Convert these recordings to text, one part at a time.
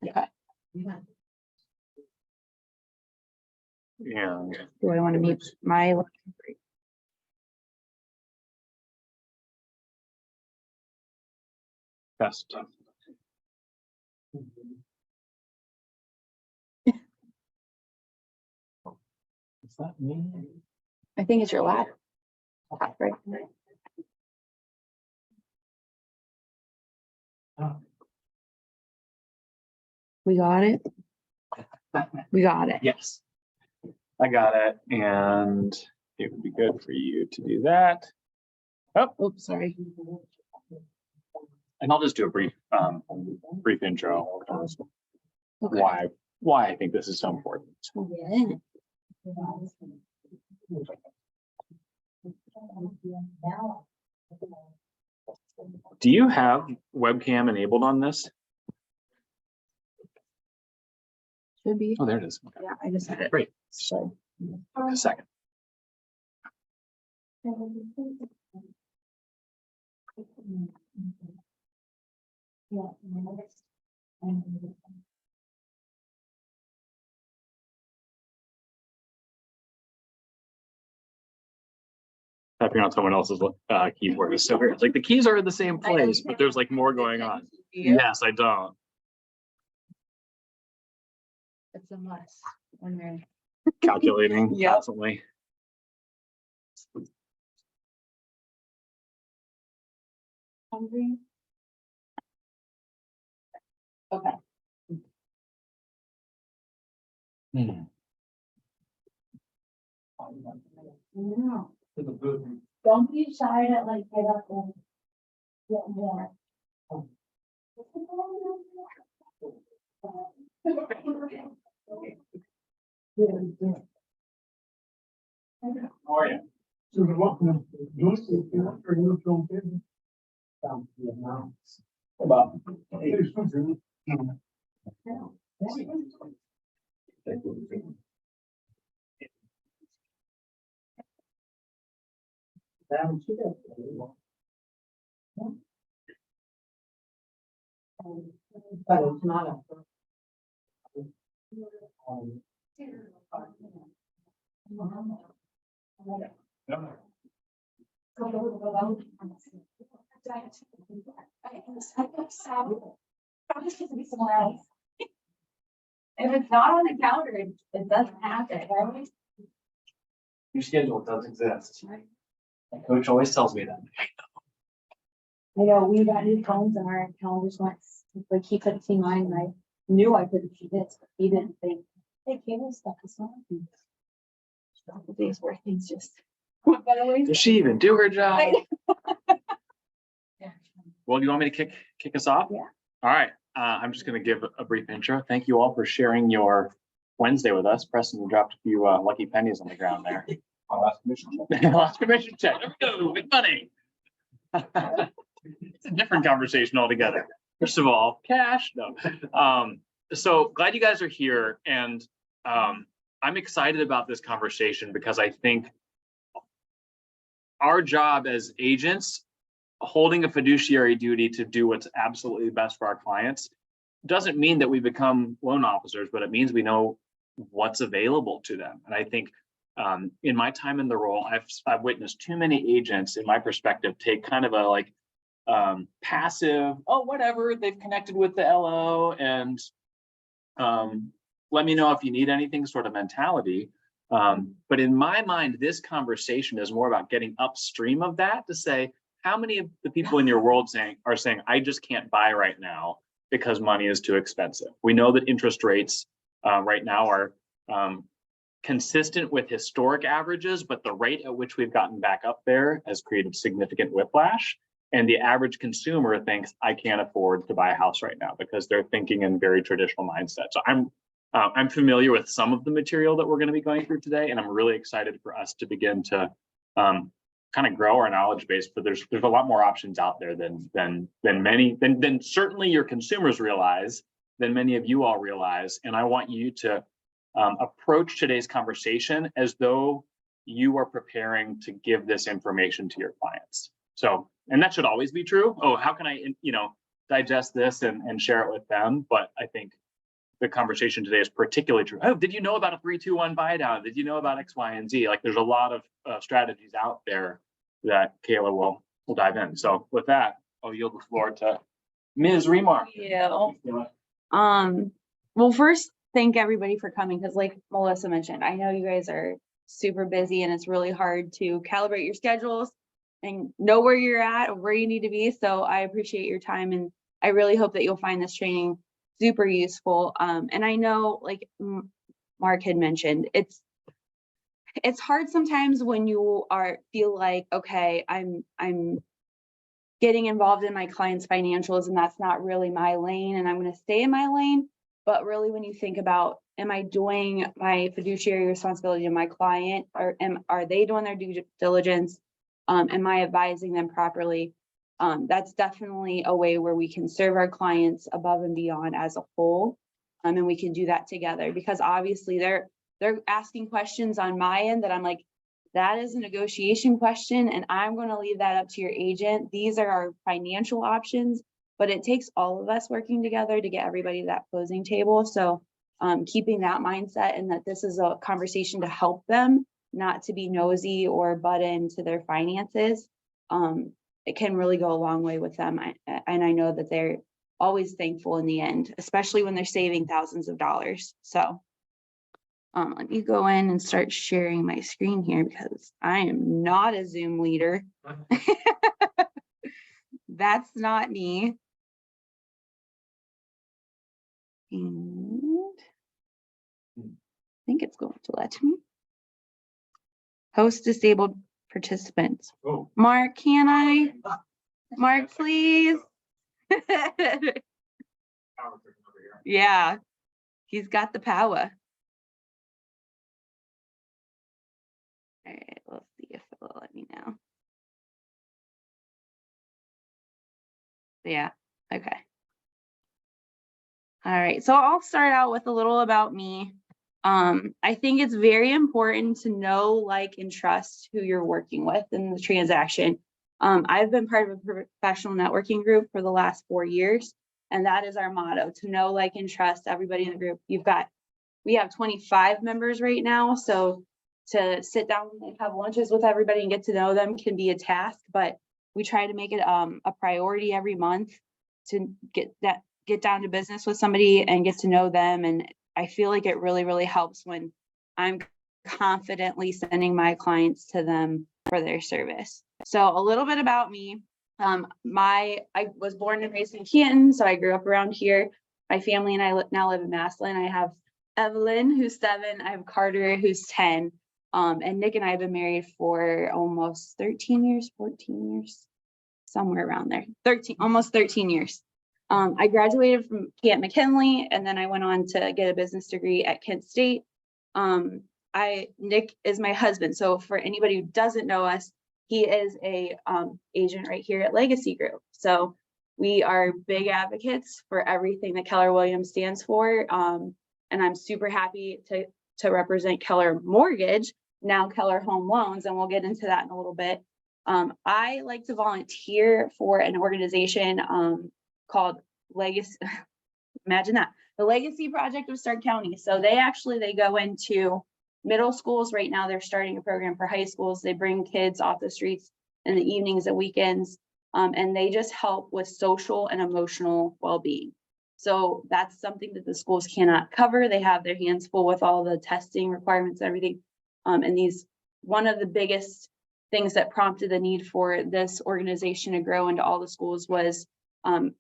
Yeah. Yeah. Do I want to mute my? Best. Is that me? I think it's your lap. Right. Oh. We got it. We got it. Yes, I got it, and it would be good for you to do that. Oh, Oops, sorry. and I'll just do a brief intro. Okay. Why I think this is so important. Yeah. Do you have webcam enabled on this? Should be. Oh, there it is. Okay. Yeah, I just had it. Great. So. A second. Tapping on someone else's keyboard is so weird. It's like the keys are in the same place, but there's like more going on. Yes, I don't. It's a must when you're Calculating Yep. constantly. hungry. Okay. Hmm. No. Don't be shy to like get up and get more. How are you? So the welcome, you see, for you from Bob. But it's not a. If it's not on the calendar, it doesn't happen, right? Your schedule does exist. My coach always tells me that. I know we got new phones and our calendars once, like he couldn't see mine, and I knew I couldn't see his, but he didn't think, hey, cable stuff is not. A couple days where things just. went better ways. Does she even do her job? Yeah. Well, do you want me to kick us off? Yeah. All right. I'm just going to give a brief intro. Thank you all for sharing your Wednesday with us. Preston dropped a few lucky pennies on the ground there. Last commission check. Last commission check. There we go. Big money. It's a different conversation altogether. First of all, cash. No. So glad you guys are here, and I'm excited about this conversation because I think our job as agents, holding a fiduciary duty to do what's absolutely best for our clients, doesn't mean that we become loan officers, but it means we know what's available to them. And I think in my time in the role, I've witnessed too many agents, in my perspective, take kind of a like passive, oh, whatever, they've connected with the LO and let me know if you need anything sort of mentality. But in my mind, this conversation is more about getting upstream of that to say, how many of the people in your world are saying, I just can't buy right now because money is too expensive. We know that interest rates right now are consistent with historic averages, but the rate at which we've gotten back up there has created significant whiplash. And the average consumer thinks, I can't afford to buy a house right now because they're thinking in very traditional mindset. So I'm familiar with some of the material that we're going to be going through today, and I'm really excited for us to begin to kind of grow our knowledge base. But there's a lot more options out there than certainly your consumers realize, than many of you all realize. And I want you to approach today's conversation as though you are preparing to give this information to your clients. So, and that should always be true. Oh, how can I, digest this and share it with them? But I think the conversation today is particularly true. Oh, did you know about a 3-2-1 buy down? Did you know about X, Y, and Z? Like there's a lot of strategies out there that Kayla will dive in. So with that, I'll yield the floor to Ms. Remar. Well, first, thank everybody for coming, because like Melissa mentioned, I know you guys are super busy and it's really hard to calibrate your schedules and know where you're at or where you need to be. So I appreciate your time, and I really hope that you'll find this training super useful. And I know, like Mark had mentioned, it's hard sometimes when you feel like, okay, I'm getting involved in my client's financials and that's not really my lane, and I'm going to stay in my lane. But really, when you think about, am I doing my fiduciary responsibility to my client, or are they doing their due diligence? Am I advising them properly? That's definitely a way where we can serve our clients above and beyond as a whole. And we can do that together, because obviously they're asking questions on my end that I'm like, that is a negotiation question, and I'm going to leave that up to your agent. These are our financial options, but it takes all of us working together to get everybody to that closing table. So keeping that mindset, and that this is a conversation to help them, not to be nosy or butt into their finances, it can really go a long way with them. And I know that they're always thankful in the end, especially when they're saving thousands of dollars. So let me go in and start sharing my screen here, because I am not a Zoom leader. That's not me. And I think it's going to let me. Host disabled participants. Oh. Mark, can I? Mark, please. Yeah, he's got the power. All right, let's see if it will let me know. Yeah, okay. All right, so I'll start out with a little about me. I think it's very important to know, like, and trust who you're working with in the transaction. I've been part of a professional networking group for the last 4 years, and that is our motto: to know, like, and trust everybody in the group. We have 25 members right now, so to sit down and have lunches with everybody and get to know them can be a task, but we try to make it a priority every month to get down to business with somebody and get to know them. And I feel like it really, really helps when I'm confidently sending my clients to them for their service. So a little bit about me. I was born and raised in Canton, so I grew up around here. My family and I now live in Massillon. I have Evelyn, who's 7. I have Carter, who's 10. And Nick and I have been married for almost 13 years, 14 years, somewhere around there. Almost 13 years. I graduated from Kent McKinley, and then I went on to get a business degree at Kent State. Nick is my husband. So for anybody who doesn't know us, he is a agent right here at Legacy Group. So we are big advocates for everything that Keller Williams stands for. And I'm super happy to represent Keller Mortgage, now Keller Home Loans, and we'll get into that in a little bit. I like to volunteer for an organization called Legacy. Imagine that, the Legacy Project of Stark County. So they go into middle schools right now. They're starting a program for high schools. They bring kids off the streets in the evenings and weekends, and they just help with social and emotional well-being. So that's something that the schools cannot cover. They have their hands full with all the testing requirements and everything. And one of the biggest things that prompted the need for this organization to grow into all the schools was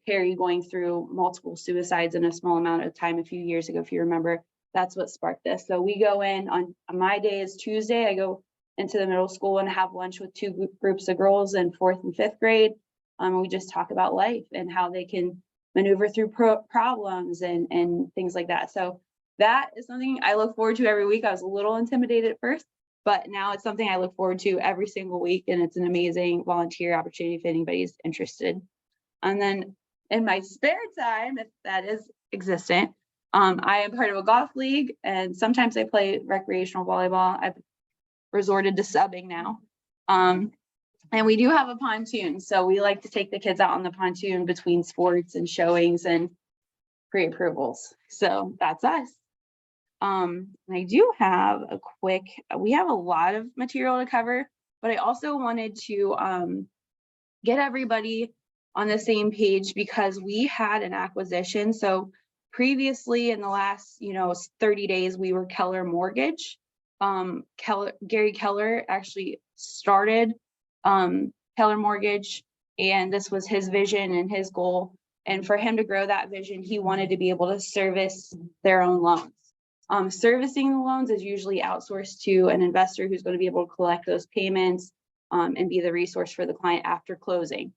Perry going through multiple suicides in a small amount of time a few years ago, if you remember. That's what sparked this. So we go in on my day is Tuesday. I go into the middle school and have lunch with 2 groups of girls in 4th and 5th grade. We just talk about life and how they can maneuver through problems and things like that. So that is something I look forward to every week. I was a little intimidated at first, but now it's something I look forward to every single week. And it's an amazing volunteer opportunity if anybody's interested. And then in my spare time, if that is existent, I am part of a golf league, and sometimes I play recreational volleyball. I've resorted to subbing now. And we do have a pontoon. So we like to take the kids out on the pontoon between sports and showings. And pre-approvals. So that's us. I do have we have a lot of material to cover, but I also wanted to get everybody on the same page because we had an acquisition. So previously in the last, 30 days, we were Keller Mortgage. Gary Keller actually started Keller Mortgage, and this was his vision and his goal. And for him to grow that vision, he wanted to be able to service their own loans. Servicing the loans is usually outsourced to an investor who's going to be able to collect those payments and be the resource for the client after closing.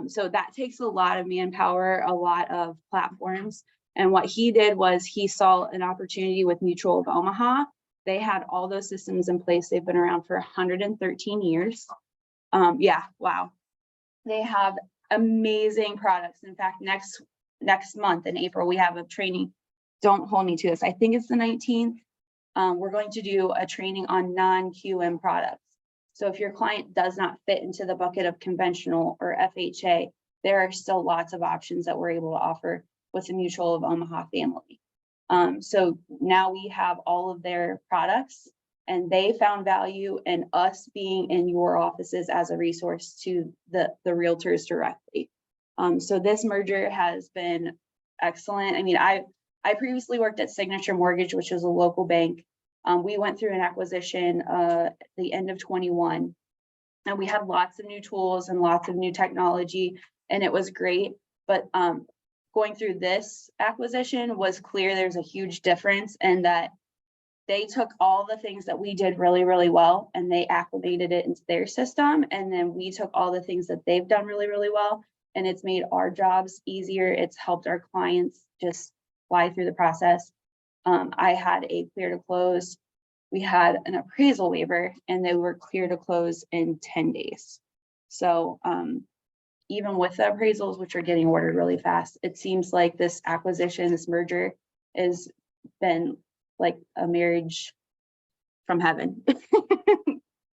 So that takes a lot of manpower, a lot of platforms. And what he did was he saw an opportunity with Mutual of Omaha. They had all those systems in place. They've been around for 113 years. Yeah, wow. They have amazing products. In fact, next month in April, we have a training. Don't hold me to this. I think it's the 19th. We're going to do a training on non-QM products. So if your client does not fit into the bucket of conventional or FHA, there are still lots of options that we're able to offer with the Mutual of Omaha family. So now we have all of their products, and they found value in us being in your offices as a resource to the realtors directly. So this merger has been excellent. I mean, I previously worked at Signature Mortgage, which is a local bank. We went through an acquisition at the end of 21, and we had lots of new tools and lots of new technology, and it was great. But going through this acquisition was clear there's a huge difference, and that they took all the things that we did really, really well, and they acclimated it into their system. And then we took all the things that they've done really, really well, and it's made our jobs easier. It's helped our clients just fly through the process. I had a clear to close. We had an appraisal waiver, and they were clear to close in 10 days. So even with the appraisals, which are getting ordered really fast, it seems like this acquisition, this merger has been like a marriage from heaven.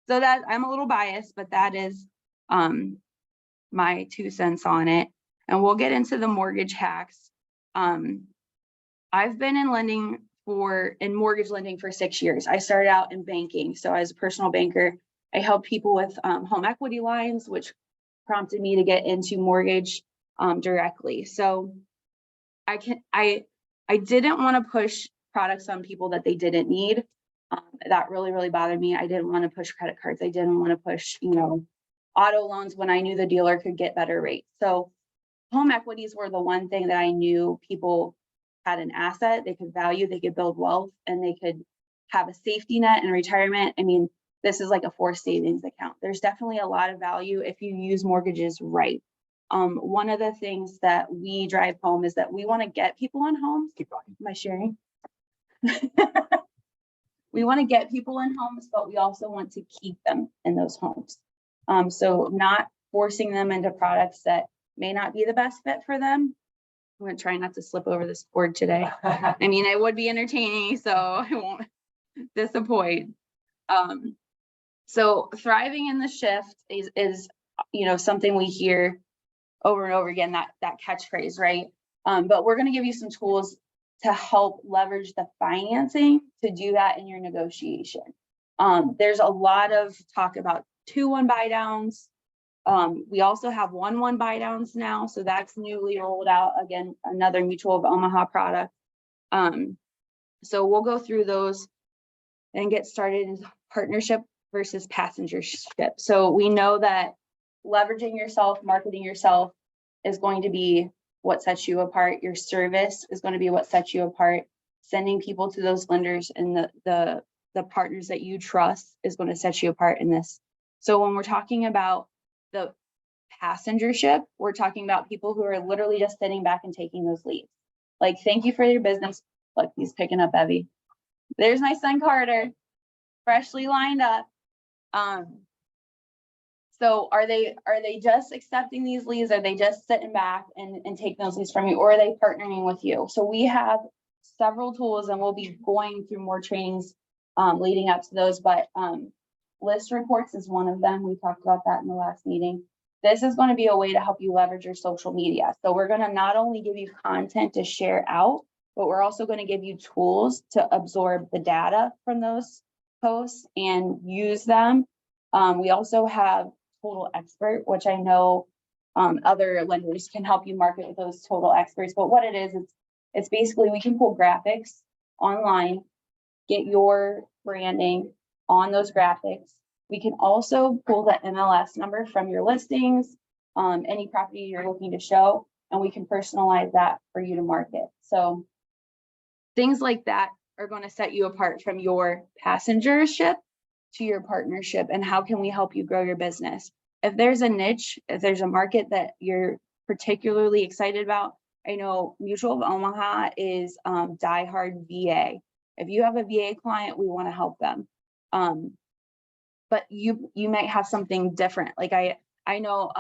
So that I'm a little biased, but that is my 2 cents on it. And we'll get into the mortgage hacks. I've been in mortgage lending for 6 years. I started out in banking. So as a personal banker, I help people with home equity lines, which prompted me to get into mortgage directly. So I didn't want to push products on people that they didn't need. That really, really bothered me. I didn't want to push credit cards. I didn't want to push, auto loans when I knew the dealer could get better rates. So home equities were the one thing that I knew people had an asset, they could value, they could build wealth, and they could have a safety net in retirement. I mean, this is like a forced savings account. There's definitely a lot of value if you use mortgages right. One of the things that we drive home is that we want to get people in homes. Keep talking. Am I sharing? We want to get people in homes, but we also want to keep them in those homes. So not forcing them into products that may not be the best fit for them. I'm going to try not to slip over this board today. I mean, it would be entertaining, so I won't disappoint. So thriving in the shift is something we hear over and over again, that catchphrase, right? But we're going to give you some tools to help leverage the financing to do that in your negotiation. There's a lot of talk about 2-1 buy downs. We also have 1-1 buy downs now, so that's newly rolled out. Again, another Mutual of Omaha product. So we'll go through those and get started in partnership versus passengership. So we know that leveraging yourself, marketing yourself is going to be what sets you apart. Your service is going to be what sets you apart. Sending people to those lenders and the partners that you trust is going to set you apart in this. So when we're talking about the passengership, we're talking about people who are literally just sitting back and taking those leads. Like, thank you for your business. Look, he's picking up Evie. There's my son Carter, freshly lined up. So are they just accepting these leads? Are they just sitting back and taking those leads from you, or are they partnering with you? So we have several tools, and we'll be going through more trainings leading up to those, but list reports is one of them. We talked about that in the last meeting. this is going to be a way to help you leverage your social media. So we're going to not only give you content to share out, but we're also going to give you tools to absorb the data from those posts and use them. We also have Total Expert, which I know other lenders can help you market with those Total Experts. But what it is, it's basically we can pull graphics online, get your branding on those graphics. We can also pull the MLS number from your listings, any property you're looking to show, and we can personalize that for you to market. So things like that are going to set you apart from your passengership to your partnership. And how can we help you grow your business? If there's a niche, if there's a market that you're particularly excited about, I know Mutual of Omaha is diehard VA. If you have a VA client, we want to help them. But you might have something different. Like I know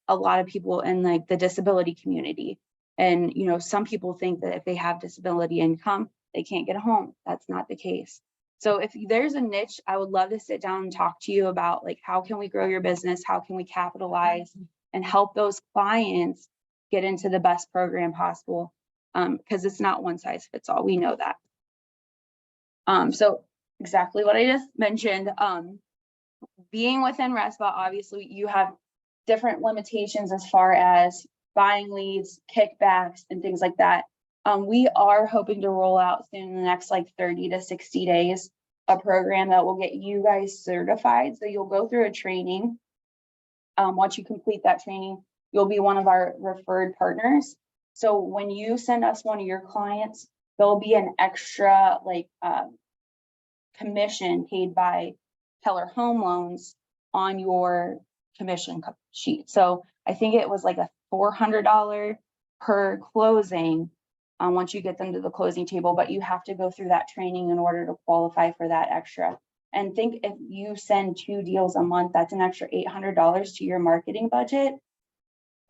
a lot of people in like the disability community, and some people think that if they have disability income, they can't get a home. That's not the case. So if there's a niche, I would love to sit down and talk to you about like, how can we grow your business? How can we capitalize and help those clients get into the best program possible? Because it's not one size fits all. We know that. So exactly what I just mentioned, being within RESPA, obviously you have different limitations as far as buying leads, kickbacks, and things like that. We are hoping to roll out soon in the next like 30 to 60 days, a program that will get you guys certified. So you'll go through a training. Once you complete that training, you'll be one of our referred partners. So when you send us one of your clients, there'll be an extra like commission paid by Keller Home Loans on your commission sheet. So I think it was like a $400 per closing once you get them to the closing table, but you have to go through that training in order to qualify for that extra. And think if you send 2 deals a month, that's an extra $800 to your marketing budget.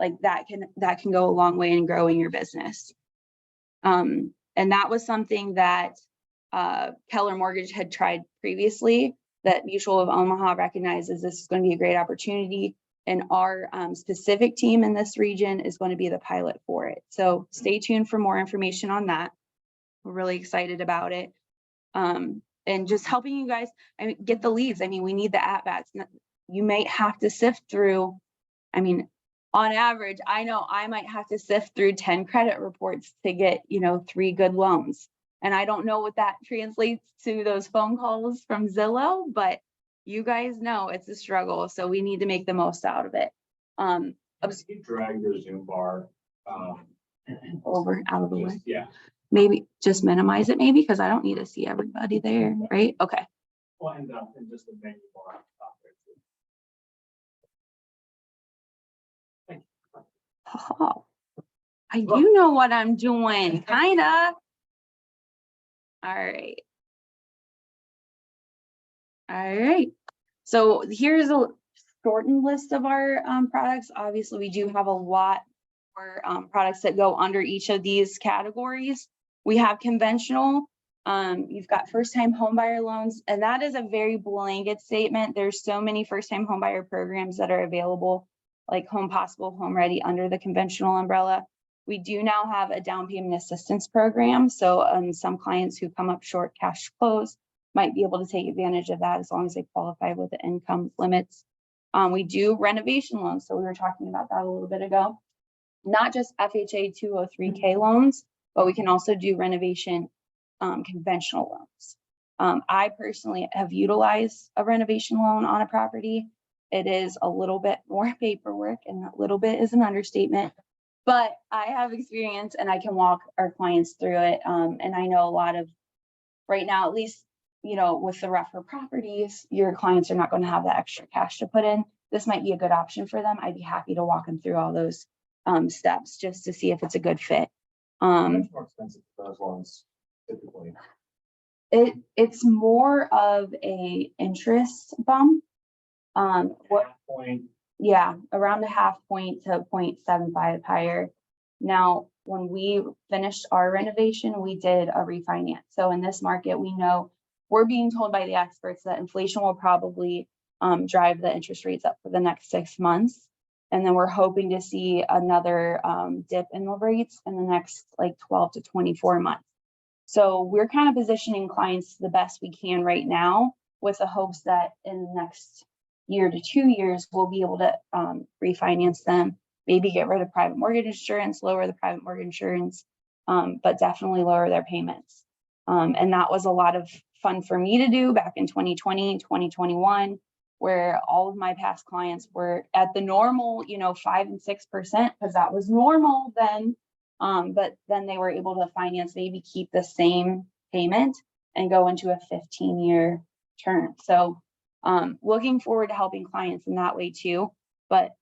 Like that can go a long way in growing your business. And that was something that Keller Mortgage had tried previously, that Mutual of Omaha recognizes this is going to be a great opportunity. And our specific team in this region is going to be the pilot for it. So stay tuned for more information on that. We're really excited about it. And just helping you guys get the leads. I mean, we need the at-bats. You may have to sift through, on average, I know I might have to sift through 10 credit reports to get, 3 good loans. And I don't know what that translates to those phone calls from Zillow, but you guys know it's a struggle. So we need to make the most out of it. You drag your Zoom bar Out of the way. Yeah. Maybe just minimize it, maybe, because I don't need to see everybody there, right? Okay. We'll end up in just the menu bar on top there. Oh, I do know what I'm doing, kinda. All right. All right. So here's a shortened list of our products. Obviously, we do have a lot more products that go under each of these categories. We have conventional. You've got first-time homebuyer loans, and that is a very blanket statement. There's so many first-time homebuyer programs that are available, like Home Possible, Home Ready, under the conventional umbrella. We do now have a down payment assistance program. So some clients who come up short cash close might be able to take advantage of that as long as they qualify with the income limits. We do renovation loans. So we were talking about that a little bit ago. Not just FHA 203K loans, but we can also do renovation conventional loans. I personally have utilized a renovation loan on a property. It is a little bit more paperwork, and a little bit is an understatement, but I have experience and I can walk our clients through it. And I know a lot of, right now, at least, with the rougher properties, your clients are not going to have the extra cash to put in. This might be a good option for them. I'd be happy to walk them through all those steps just to see if it's a good fit. Much more expensive for those loans typically. It's more of a interest bump. Point. Yeah, around a 0.5 point to 0.75 higher. Now, when we finished our renovation, we did a refinance. So in this market, we know we're being told by the experts that inflation will probably drive the interest rates up for the next 6 months. And then we're hoping to see another dip in the rates in the next like 12 to 24 months. So we're kind of positioning clients the best we can right now, with the hopes that in the next year to 2 years, we'll be able to refinance them, maybe get rid of private mortgage insurance, lower the private mortgage insurance, but definitely lower their payments. And that was a lot of fun for me to do back in 2020, 2021, where all of my past clients were at the normal, 5 and 6%, because that was normal then. But then they were able to finance, maybe keep the same payment and go into a 15-year term. So looking forward to helping clients in that way too. But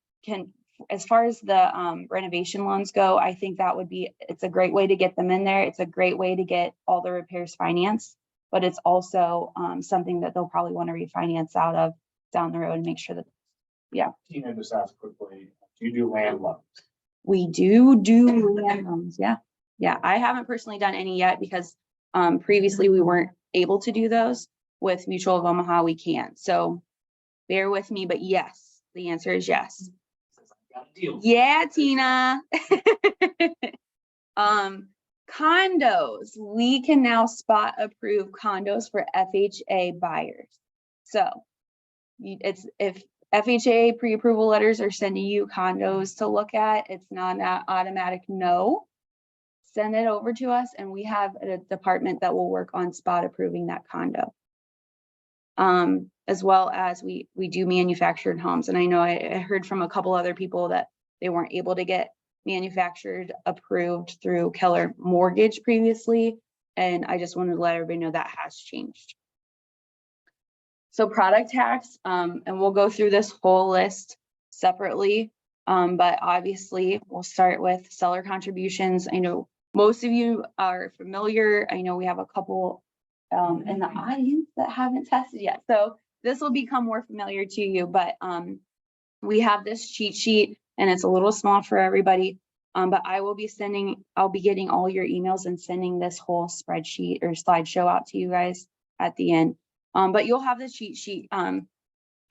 as far as the renovation loans go, I think it's a great way to get them in there. It's a great way to get all the repairs financed, but it's also something that they'll probably want to refinance out of down the road and make sure that, Tina just asked quickly, do you do land loans? we do land loans. Yeah. I haven't personally done any yet because previously we weren't able to do those. With Mutual of Omaha, we can. So bear with me, but yes, the answer is yes. Yeah, Tina. Condos, we can now spot approve condos for FHA buyers. So if FHA pre-approval letters are sending you condos to look at, it's not an automatic no. Send it over to us and we have a department that will work on spot approving that condo. As well as we do manufactured homes. And I know I heard from a couple other people that they weren't able to get manufactured approved through Keller Mortgage previously. And I just wanted to let everybody know that has changed. So product tax, and we'll go through this whole list separately. But obviously we'll start with seller contributions. I know most of you are familiar. I know we have a couple in the audience that haven't tested yet. So this will become more familiar to you, but we have this cheat sheet and it's a little small for everybody. But I'll be getting all your emails and sending this whole spreadsheet or slideshow out to you guys at the end. But you'll have the cheat sheet.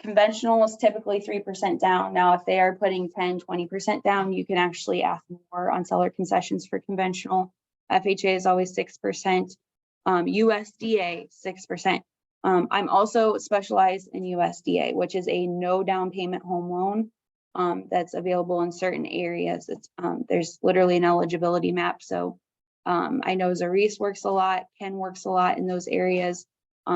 Conventional is typically 3% down. Now, if they are putting 10, 20% down, you can actually ask more on seller concessions for conventional. FHA is always 6%. USDA 6%. I'm also specialized in USDA, which is a no down payment home loan that's available in certain areas. It's there's literally an eligibility map. So I know Zarice works a lot, Ken works a lot in those areas.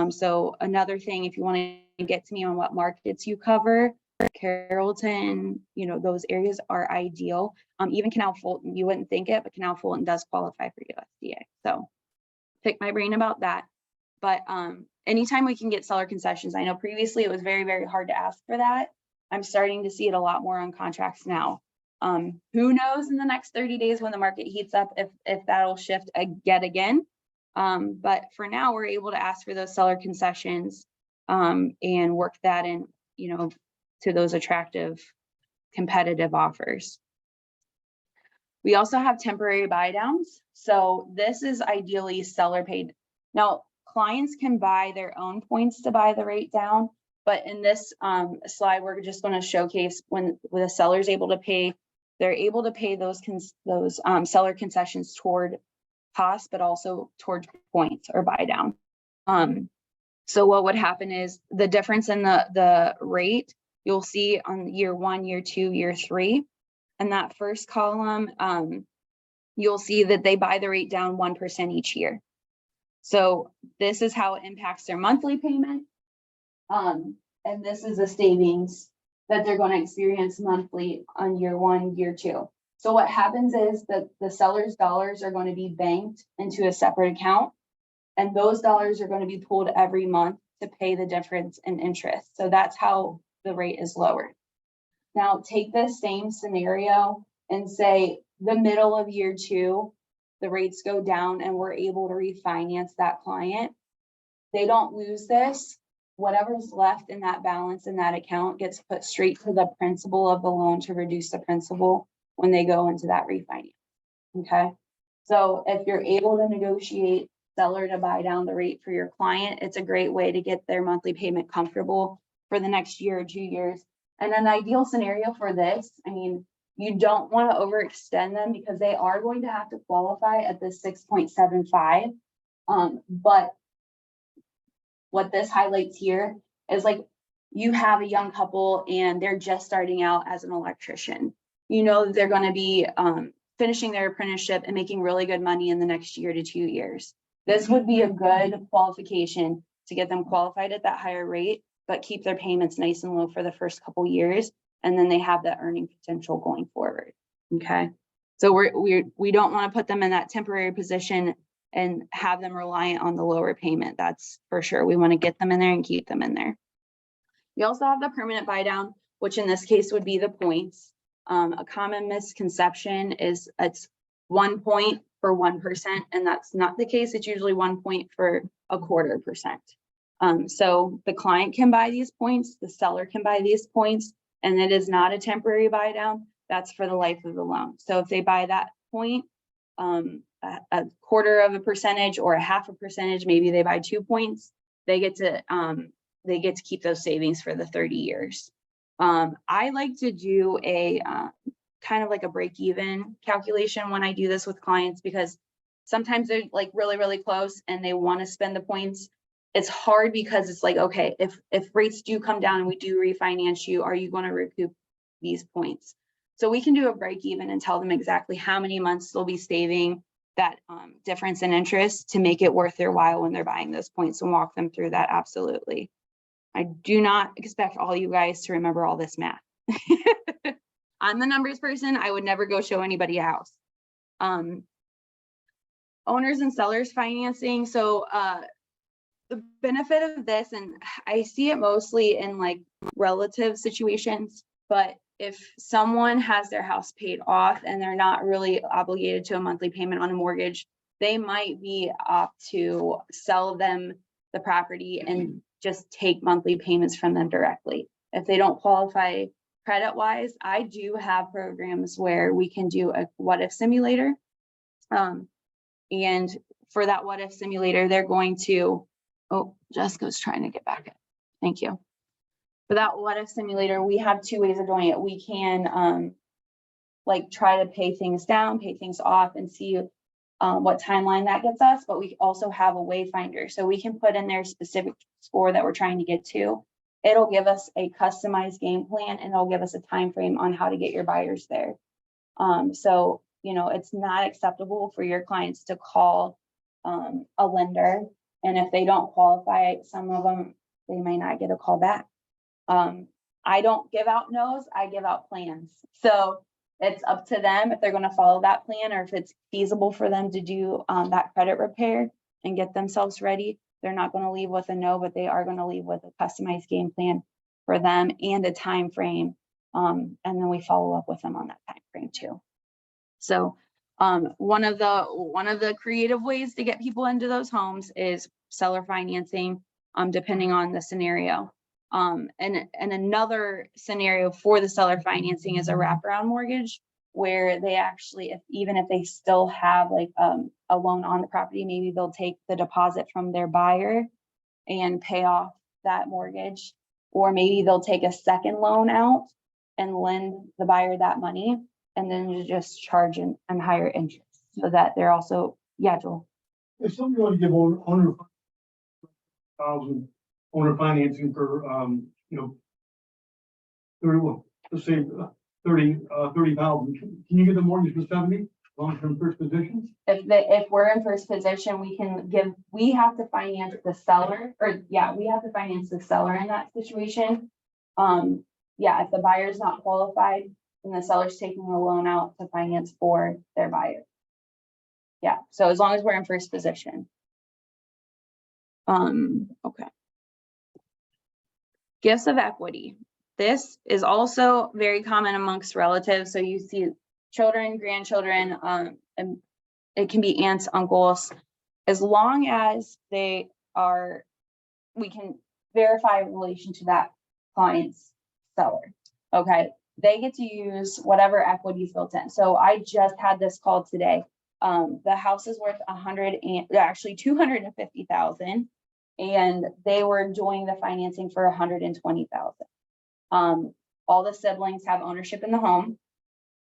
So another thing, if you want to get to me on what markets you cover, Carrollton, those areas are ideal. Even Canal Fulton, you wouldn't think it, but Canal Fulton does qualify for USDA. So pick my brain about that. But anytime we can get seller concessions, I know previously it was very, very hard to ask for that. I'm starting to see it a lot more on contracts now. Who knows in the next 30 days when the market heats up, if that'll shift yet again. But for now, we're able to ask for those seller concessions and work that in, to those attractive, competitive offers. We also have temporary buy downs. So this is ideally seller paid. Now, clients can buy their own points to buy the rate down, but in this slide, we're just going to showcase when the seller's able to pay, they're able to pay those seller concessions toward cost, but also towards points or buy down. So what would happen is the difference in the rate, you'll see on year 1, year 2, year 3. And that first column, you'll see that they buy the rate down 1% each year. So this is how it impacts their monthly payment. And this is the savings that they're going to experience monthly on year 1, year 2. So what happens is that the seller's dollars are going to be banked into a separate account, and those dollars are going to be pulled every month to pay the difference in interest. So that's how the rate is lowered. Now take this same scenario and say the middle of year 2, the rates go down and we're able to refinance that client. They don't lose this. Whatever's left in that balance in that account gets put straight to the principal of the loan to reduce the principal when they go into that refinance. Okay. So if you're able to negotiate seller to buy down the rate for your client, it's a great way to get their monthly payment comfortable for the next year or 2 years. And an ideal scenario for this, I mean, you don't want to overextend them because they are going to have to qualify at the 6.75. But what this highlights here is like, you have a young couple and they're just starting out as an electrician. You know, that they're going to be finishing their apprenticeship and making really good money in the next year to 2 years. This would be a good qualification to get them qualified at that higher rate, but keep their payments nice and low for the first couple years. And then they have that earning potential going forward. Okay. So we don't want to put them in that temporary position and have them reliant on the lower payment. That's for sure. We want to get them in there and keep them in there. We also have the permanent buy down, which in this case would be the points. A common misconception is it's 1 point for 1%, and that's not the case. It's usually 1 point for 1/4%. So the client can buy these points, the seller can buy these points, and it is not a temporary buy down. That's for the life of the loan. So if they buy that point, a 1/4% or a 0.5%, maybe they buy 2 points, they get to keep those savings for the 30 years. I like to do a kind of like a break-even calculation when I do this with clients, because sometimes they're like really, really close and they want to spend the points. It's hard because it's like, okay, if rates do come down and we do refinance you, are you going to recoup these points? So we can do a break-even and tell them exactly how many months they'll be saving that difference in interest to make it worth their while when they're buying those points, and walk them through that. Absolutely. I do not expect all you guys to remember all this math. I'm the numbers person. I would never go show anybody a house. Owners and sellers financing. So the benefit of this, and I see it mostly in like relative situations, but if someone has their house paid off and they're not really obligated to a monthly payment on a mortgage, they might be opt to sell them the property and just take monthly payments from them directly. If they don't qualify credit wise, I do have programs where we can do a what if simulator. And for that what if simulator, they're going to, oh, Jessica's trying to get back in. Thank you. For that what if simulator, we have 2 ways of doing it. We can like try to pay things down, pay things off, and see what timeline that gets us, but we also have a wayfinder. So we can put in their specific score that we're trying to get to. It'll give us a customized game plan, and it'll give us a time frame on how to get your buyers there. So, you know, it's not acceptable for your clients to call a lender, and if they don't qualify, some of them, they may not get a call back. I don't give out no's, I give out plans. So it's up to them if they're going to follow that plan, or if it's feasible for them to do that credit repair and get themselves ready. They're not going to leave with a no, but they are going to leave with a customized game plan for them and a time frame. And then we follow up with them on that time frame too. So one of the creative ways to get people into those homes is seller financing, depending on the scenario. And another scenario for the seller financing is a wraparound mortgage, where they actually, even if they still have like a loan on the property, maybe they'll take the deposit from their buyer and pay off that mortgage, or maybe they'll take a second loan out and lend the buyer that money, and then you just charge an higher interest, so that they're also, yeah, Joel. If somebody want to give owner 1,000 owner financing for, you know, 31, let's say 30,000, can you get the mortgage for 70 long-term first position? If we're in first position, we have to finance the seller, or yeah, we have to finance the seller in that situation. Yeah, if the buyer's not qualified, then the seller's taking the loan out to finance for their buyer. Yeah, so as long as we're in first position. Okay. Gifts of equity. This is also very common amongst relatives. So you see children, grandchildren, and it can be aunts, uncles, as long as they are, we can verify relation to that client's seller. Okay, they get to use whatever equity is built in. So I just had this call today. The house is worth actually 250,000, and they were doing the financing for 120,000. all the siblings have ownership in the home,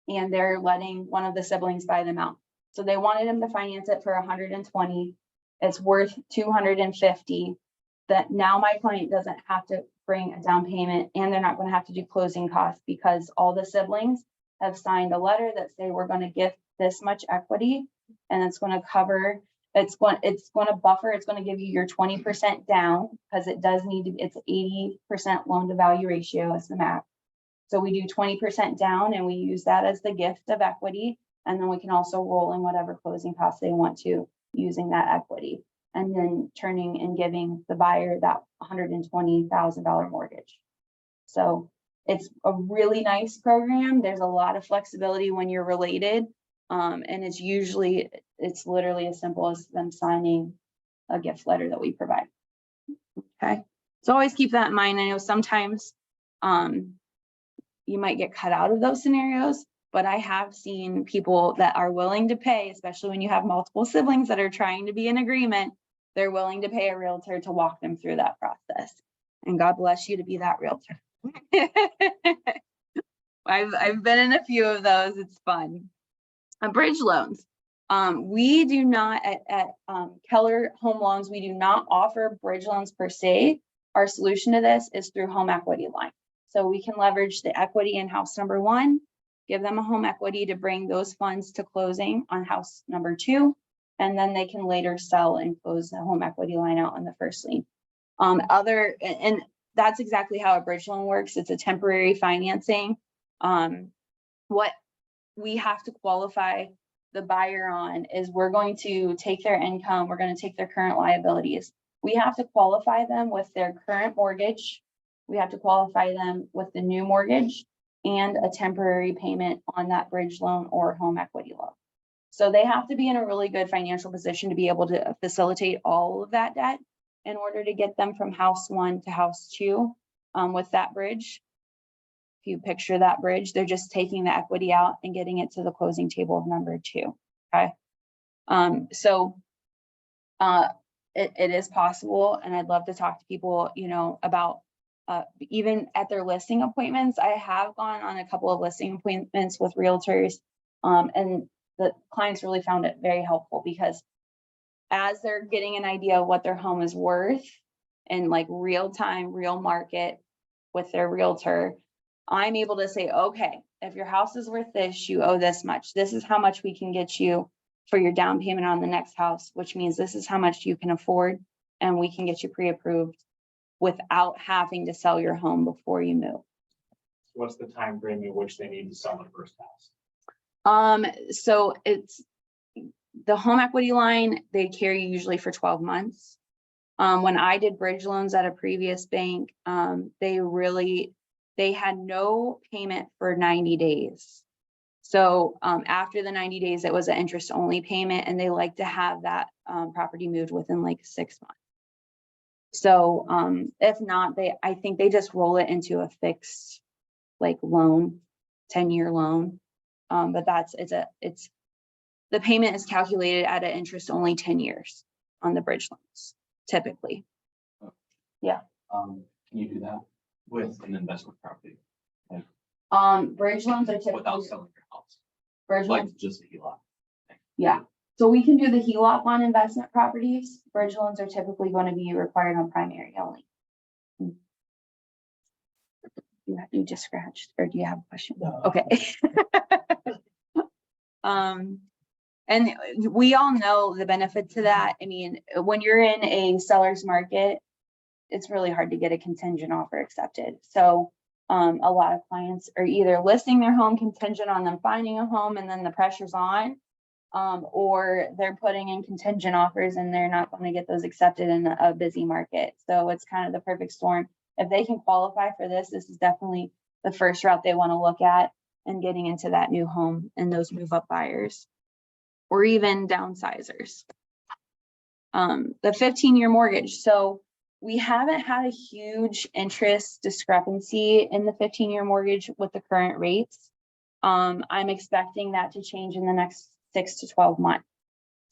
and they're letting one of the siblings buy them out. So they wanted him to finance it for 120. It's worth 250. That now my client doesn't have to bring a down payment, and they're not going to have to do closing costs because all the siblings have signed a letter that say we're going to give this much equity, and it's going to cover. It's going to buffer. It's going to give you your 20% down because it does need to. It's 80% loan to value ratio is the max. So we do 20% down, and we use that as the gift of equity. And then we can also roll in whatever closing costs they want to using that equity, and then turning and giving the buyer that $120,000 mortgage. So it's a really nice program. There's a lot of flexibility when you're related. And it's literally as simple as them signing a gift letter that we provide. Okay. So always keep that in mind. I know sometimes you might get cut out of those scenarios, but I have seen people that are willing to pay, especially when you have multiple siblings that are trying to be in agreement, they're willing to pay a realtor to walk them through that process. And God bless you to be that realtor. I've been in a few of those. It's fun. Bridge loans. We do not at Keller Home Loans, we do not offer bridge loans per se. Our solution to this is through home equity line. So we can leverage the equity in house number 1, give them a home equity to bring those funds to closing on house number 2, and then they can later sell and close the home equity line out on the first lien. And that's exactly how a bridge loan works. It's a temporary financing. What we have to qualify the buyer on is we're going to take their income, we're going to take their current liabilities. We have to qualify them with their current mortgage. We have to qualify them with the new mortgage and a temporary payment on that bridge loan or home equity loan. So they have to be in a really good financial position to be able to facilitate all of that debt in order to get them from house 1 to house 2 with that bridge. If you picture that bridge, they're just taking the equity out and getting it to the closing table of number 2. Okay. It is possible. And I'd love to talk to people, about even at their listing appointments. I have gone on a couple of listing appointments with realtors, and the clients really found it very helpful because as they're getting an idea of what their home is worth in like real time, real market with their realtor, I'm able to say, okay, if your house is worth this, you owe this much. This is how much we can get you for your down payment on the next house, which means this is how much you can afford, and we can get you pre-approved without having to sell your home before you move. What's the time frame in which they need to sell the first house? So it's the home equity line, they carry usually for 12 months. When I did bridge loans at a previous bank, they had no payment for 90 days. So after the 90 days, it was an interest only payment, and they like to have that property moved within like 6 months. So if not, I think they just roll it into a fixed like loan, 10-year loan. But the payment is calculated at an interest only 10 years on the bridge loans, typically. Yeah. Can you do that with an investment property? Bridge loans are typically Without selling your house, bridge like loans. just a HELOC. Yeah. So we can do the HELOC on investment properties. Bridge loans are typically going to be required on primary only. You just scratched, or do you have a question? No. Okay. And we all know the benefit to that. I mean, when you're in a seller's market, it's really hard to get a contingent offer accepted. So a lot of clients are either listing their home contingent on them finding a home and then the pressure's on, or they're putting in contingent offers and they're not going to get those accepted in a busy market. So it's kind of the perfect storm. If they can qualify for this, this is definitely the first route they want to look at and getting into that new home and those move up buyers or even downsizers. The 15-year mortgage. So we haven't had a huge interest discrepancy in the 15-year mortgage with the current rates. I'm expecting that to change in the next 6 to 12 months.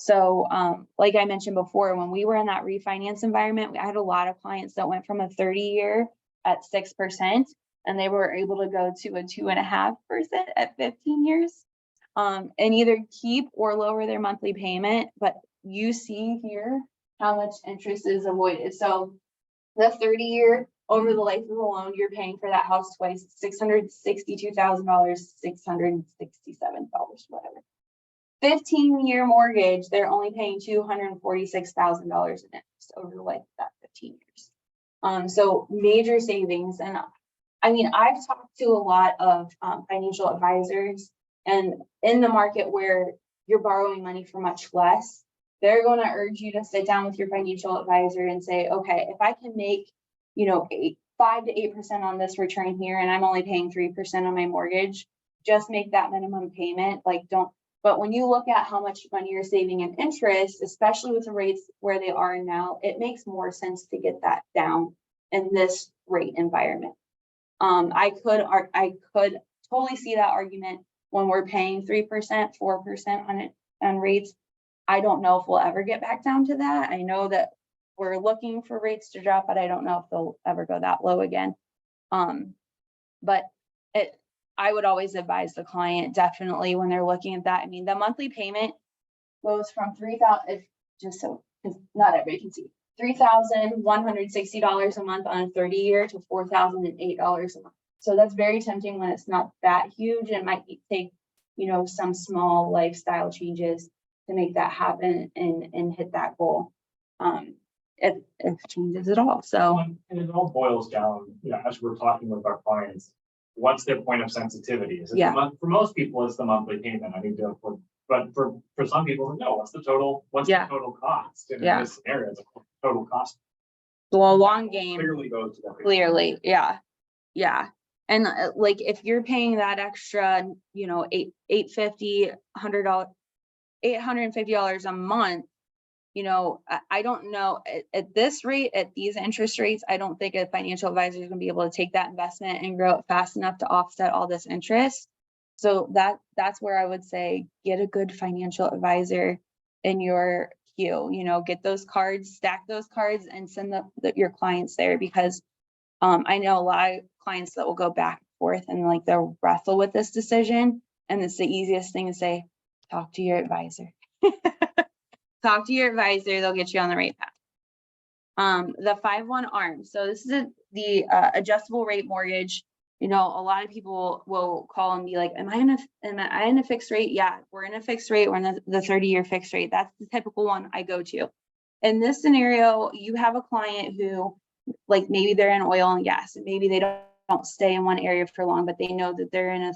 So like I mentioned before, when we were in that refinance environment, I had a lot of clients that went from a 30-year at 6% and they were able to go to a 2.5% at 15 years. And either keep or lower their monthly payment, but you see here how much interest is avoided. So the 30-year over the life of the loan, you're paying for that house twice, $662,000, $667, whatever. 15-year mortgage, they're only paying $246,000 in interest over the life of that 15 years. So major savings. And I mean, I've talked to a lot of financial advisors, and in the market where you're borrowing money for much less, they're going to urge you to sit down with your financial advisor and say, okay, if I can make, 5 to 8% on this return here, and I'm only paying 3% on my mortgage, just make that minimum payment. But when you look at how much money you're saving in interest, especially with the rates where they are now, it makes more sense to get that down in this rate environment. I could totally see that argument when we're paying 3%, 4% on rates. I don't know if we'll ever get back down to that. I know that we're looking for rates to drop, but I don't know if they'll ever go that low again. But I would always advise the client definitely when they're looking at that. I mean, the monthly payment goes from $3,000, just so not everybody can see, $3,160 a month on a 30-year to $4,008 a month. So that's very tempting when it's not that huge. It might take, some small lifestyle changes to make that happen and hit that goal. It changes it all. So, And it all boils down, as we're talking with our clients, what's their point of sensitivity? Is it for most people, it's the monthly payment. I mean, but for some people, no, what's the total cost? And in this scenario, the total cost. Well, long game Clearly goes to clearly. Yeah. And if you're paying that extra, $850 a month, I don't know at this rate, at these interest rates, I don't think a financial advisor is going to be able to take that investment and grow it fast enough to offset all this interest. So that's where I would say, get a good financial advisor in your queue, get those cards, stack those cards and send your clients there, because I know a lot of clients that will go back and forth and they'll wrestle with this decision. And it's the easiest thing to say, talk to your advisor. Talk to your advisor, they'll get you on the right path. The 5/1 ARM. So this is the adjustable rate mortgage. A lot of people will call and be like, am I in a fixed rate? Yeah, we're in a fixed rate. We're in the 30-year fixed rate. That's the typical one I go to. In this scenario, you have a client who, maybe they're in oil and gas, and maybe they don't stay in one area for long, but they know that they're in a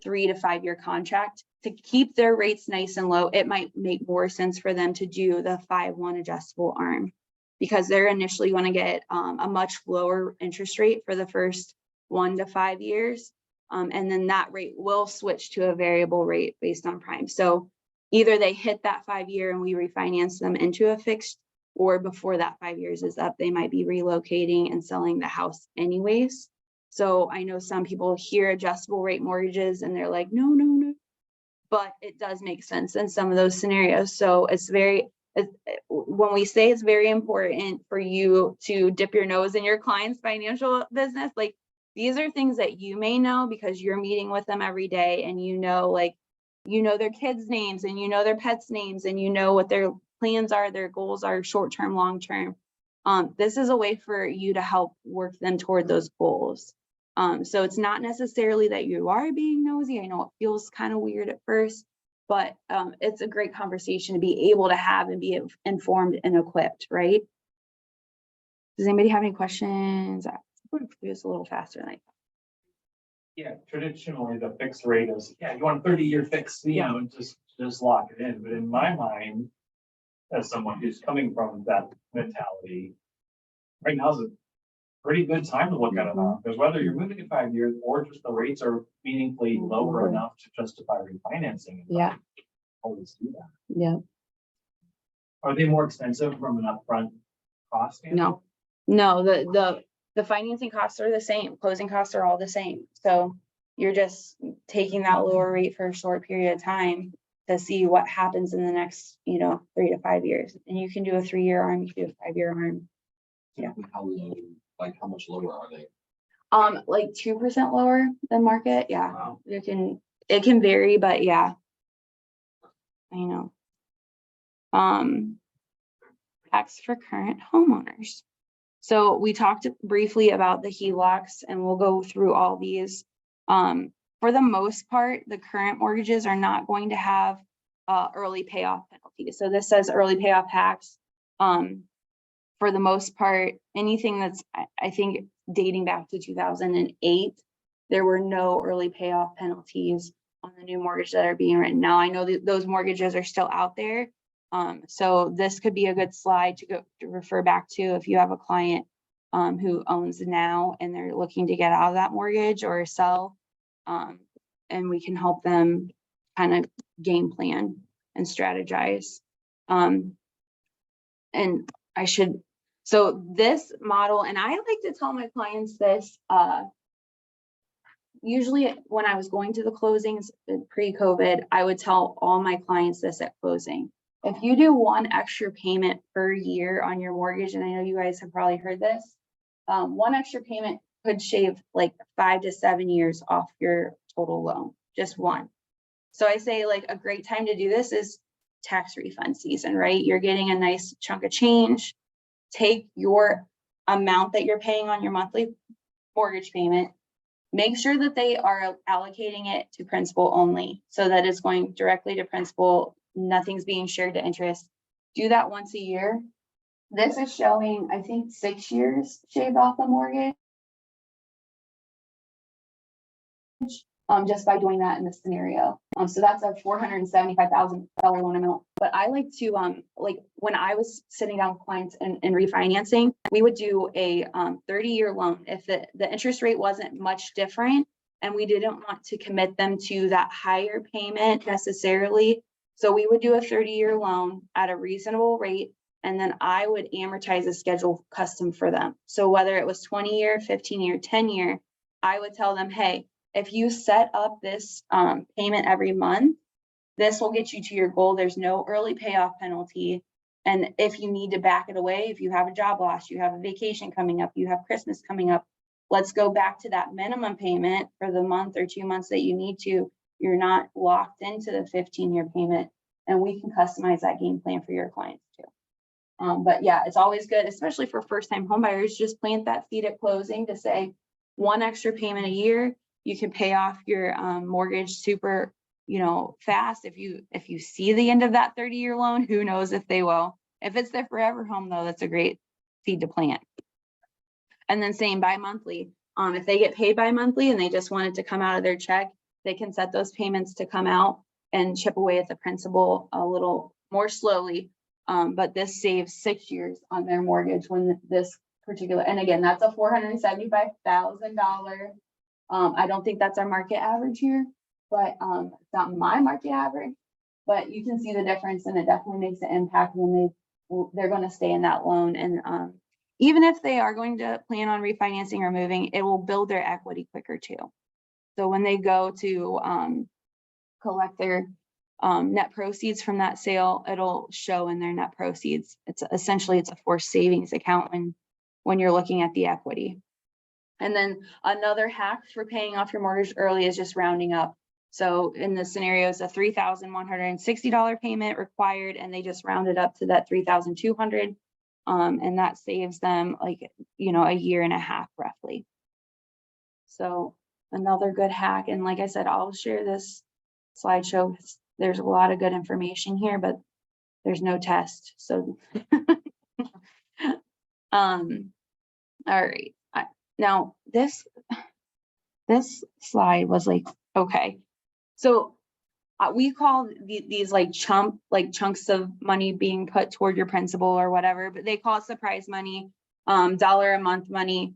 3 to 5 year contract. To keep their rates nice and low, it might make more sense for them to do the 5/1 adjustable ARM, because they're initially going to get a much lower interest rate for the first 1 to 5 years. And then that rate will switch to a variable rate based on prime. So either they hit that 5-year and we refinance them into a fixed, or before that 5 years is up, they might be relocating and selling the house anyways. So I know some people hear adjustable rate mortgages and they're like, no, but it does make sense in some of those scenarios. So when we say it's very important for you to dip your nose in your client's financial business, these are things that you may know because you're meeting with them every day, and their kids' names, and their pets' names, and what their plans are, their goals are, short-term, long-term. This is a way for you to help work them toward those goals. So it's not necessarily that you are being nosy. I know it feels kind of weird at first, but it's a great conversation to be able to have and be informed and equipped, right? Does anybody have any questions? I'm going to do this a little faster than I thought. Yeah, traditionally the fixed rate is, you want a 30-year fix, just lock it in. But in my mind, as someone who's coming from that mentality, right now is a pretty good time to look at it now, because whether you're moving in 5 years or just the rates are meaningfully lower enough to justify refinancing. Yeah. Always do that. Yeah. Are they more expensive from an upfront cost? No, the financing costs are the same. Closing costs are all the same. So you're just taking that lower rate for a short period of time to see what happens in the next, 3 to 5 years. And you can do a 3-year ARM, you can do a 5-year ARM. Yeah. How low, how much lower are they? Like 2% lower than market, yeah. Wow. It can vary, but yeah. I know. Tax for current homeowners. So we talked briefly about the HELOCs and we'll go through all these. For the most part, the current mortgages are not going to have early payoff penalties. So this says early payoff tax. For the most part, anything that's, I think, dating back to 2008, there were no early payoff penalties on the new mortgage that are being written. Now, I know that those mortgages are still out there. So this could be a good slide to refer back to if you have a client who owns now and they're looking to get out of that mortgage or sell. And we can help them kind of game plan and strategize. And so this model, and I like to tell my clients this, usually when I was going to the closings pre-COVID, I would tell all my clients this at closing. If you do one extra payment per year on your mortgage, and I know you guys have probably heard this, one extra payment could shave like 5 to 7 years off your total loan, just one. So I say like a great time to do this is tax refund season, right? You're getting a nice chunk of change. Take your amount that you're paying on your monthly mortgage payment, make sure that they are allocating it to principal only, so that it's going directly to principal, nothing's being shared to interest. Do that once a year. This is showing, I think, 6 years shaved off the mortgage. Just by doing that in this scenario. So that's a $475,000 loan amount. But I like to, like when I was sitting down with clients and refinancing, we would do a 30-year loan. If the interest rate wasn't much different and we didn't want to commit them to that higher payment necessarily. So we would do a 30-year loan at a reasonable rate. And then I would amortize a schedule custom for them. So whether it was 20-year, 15-year, 10-year, I would tell them, hey, if you set up this payment every month, this will get you to your goal. There's no early payoff penalty. And if you need to back it away, if you have a job loss, you have a vacation coming up, you have Christmas coming up, let's go back to that minimum payment for the month or 2 months that you need to. You're not locked into the 15-year payment, and we can customize that game plan for your clients too. But yeah, it's always good, especially for first-time homebuyers, just plant that seed at closing to say one extra payment a year. You can pay off your mortgage super, fast. If you see the end of that 30-year loan, who knows if they will. If it's their forever home though, that's a great seed to plant. And then same bi-monthly. If they get paid bi-monthly and they just want it to come out of their check, they can set those payments to come out and chip away at the principal a little more slowly. But this saves 6 years on their mortgage when this particular, and again, that's a $475,000. I don't think that's our market average here, but it's not my market average, but you can see the difference, and it definitely makes an impact when they're going to stay in that loan. And even if they are going to plan on refinancing or moving, it will build their equity quicker too. So when they go to collect their net proceeds from that sale, it'll show in their net proceeds. It's essentially a forced savings account when you're looking at the equity. And then another hack for paying off your mortgage early is just rounding up. So in the scenarios, a $3,160 payment required, and they just rounded up to that $3,200. And that saves them like, a year and a half roughly. So another good hack. And like I said, I'll share this slideshow. There's a lot of good information here, but there's no test. So, all right. Now this slide was like, okay, so we call these like chunks of money being put toward your principal or whatever, but they call it surprise money, $1 a month money.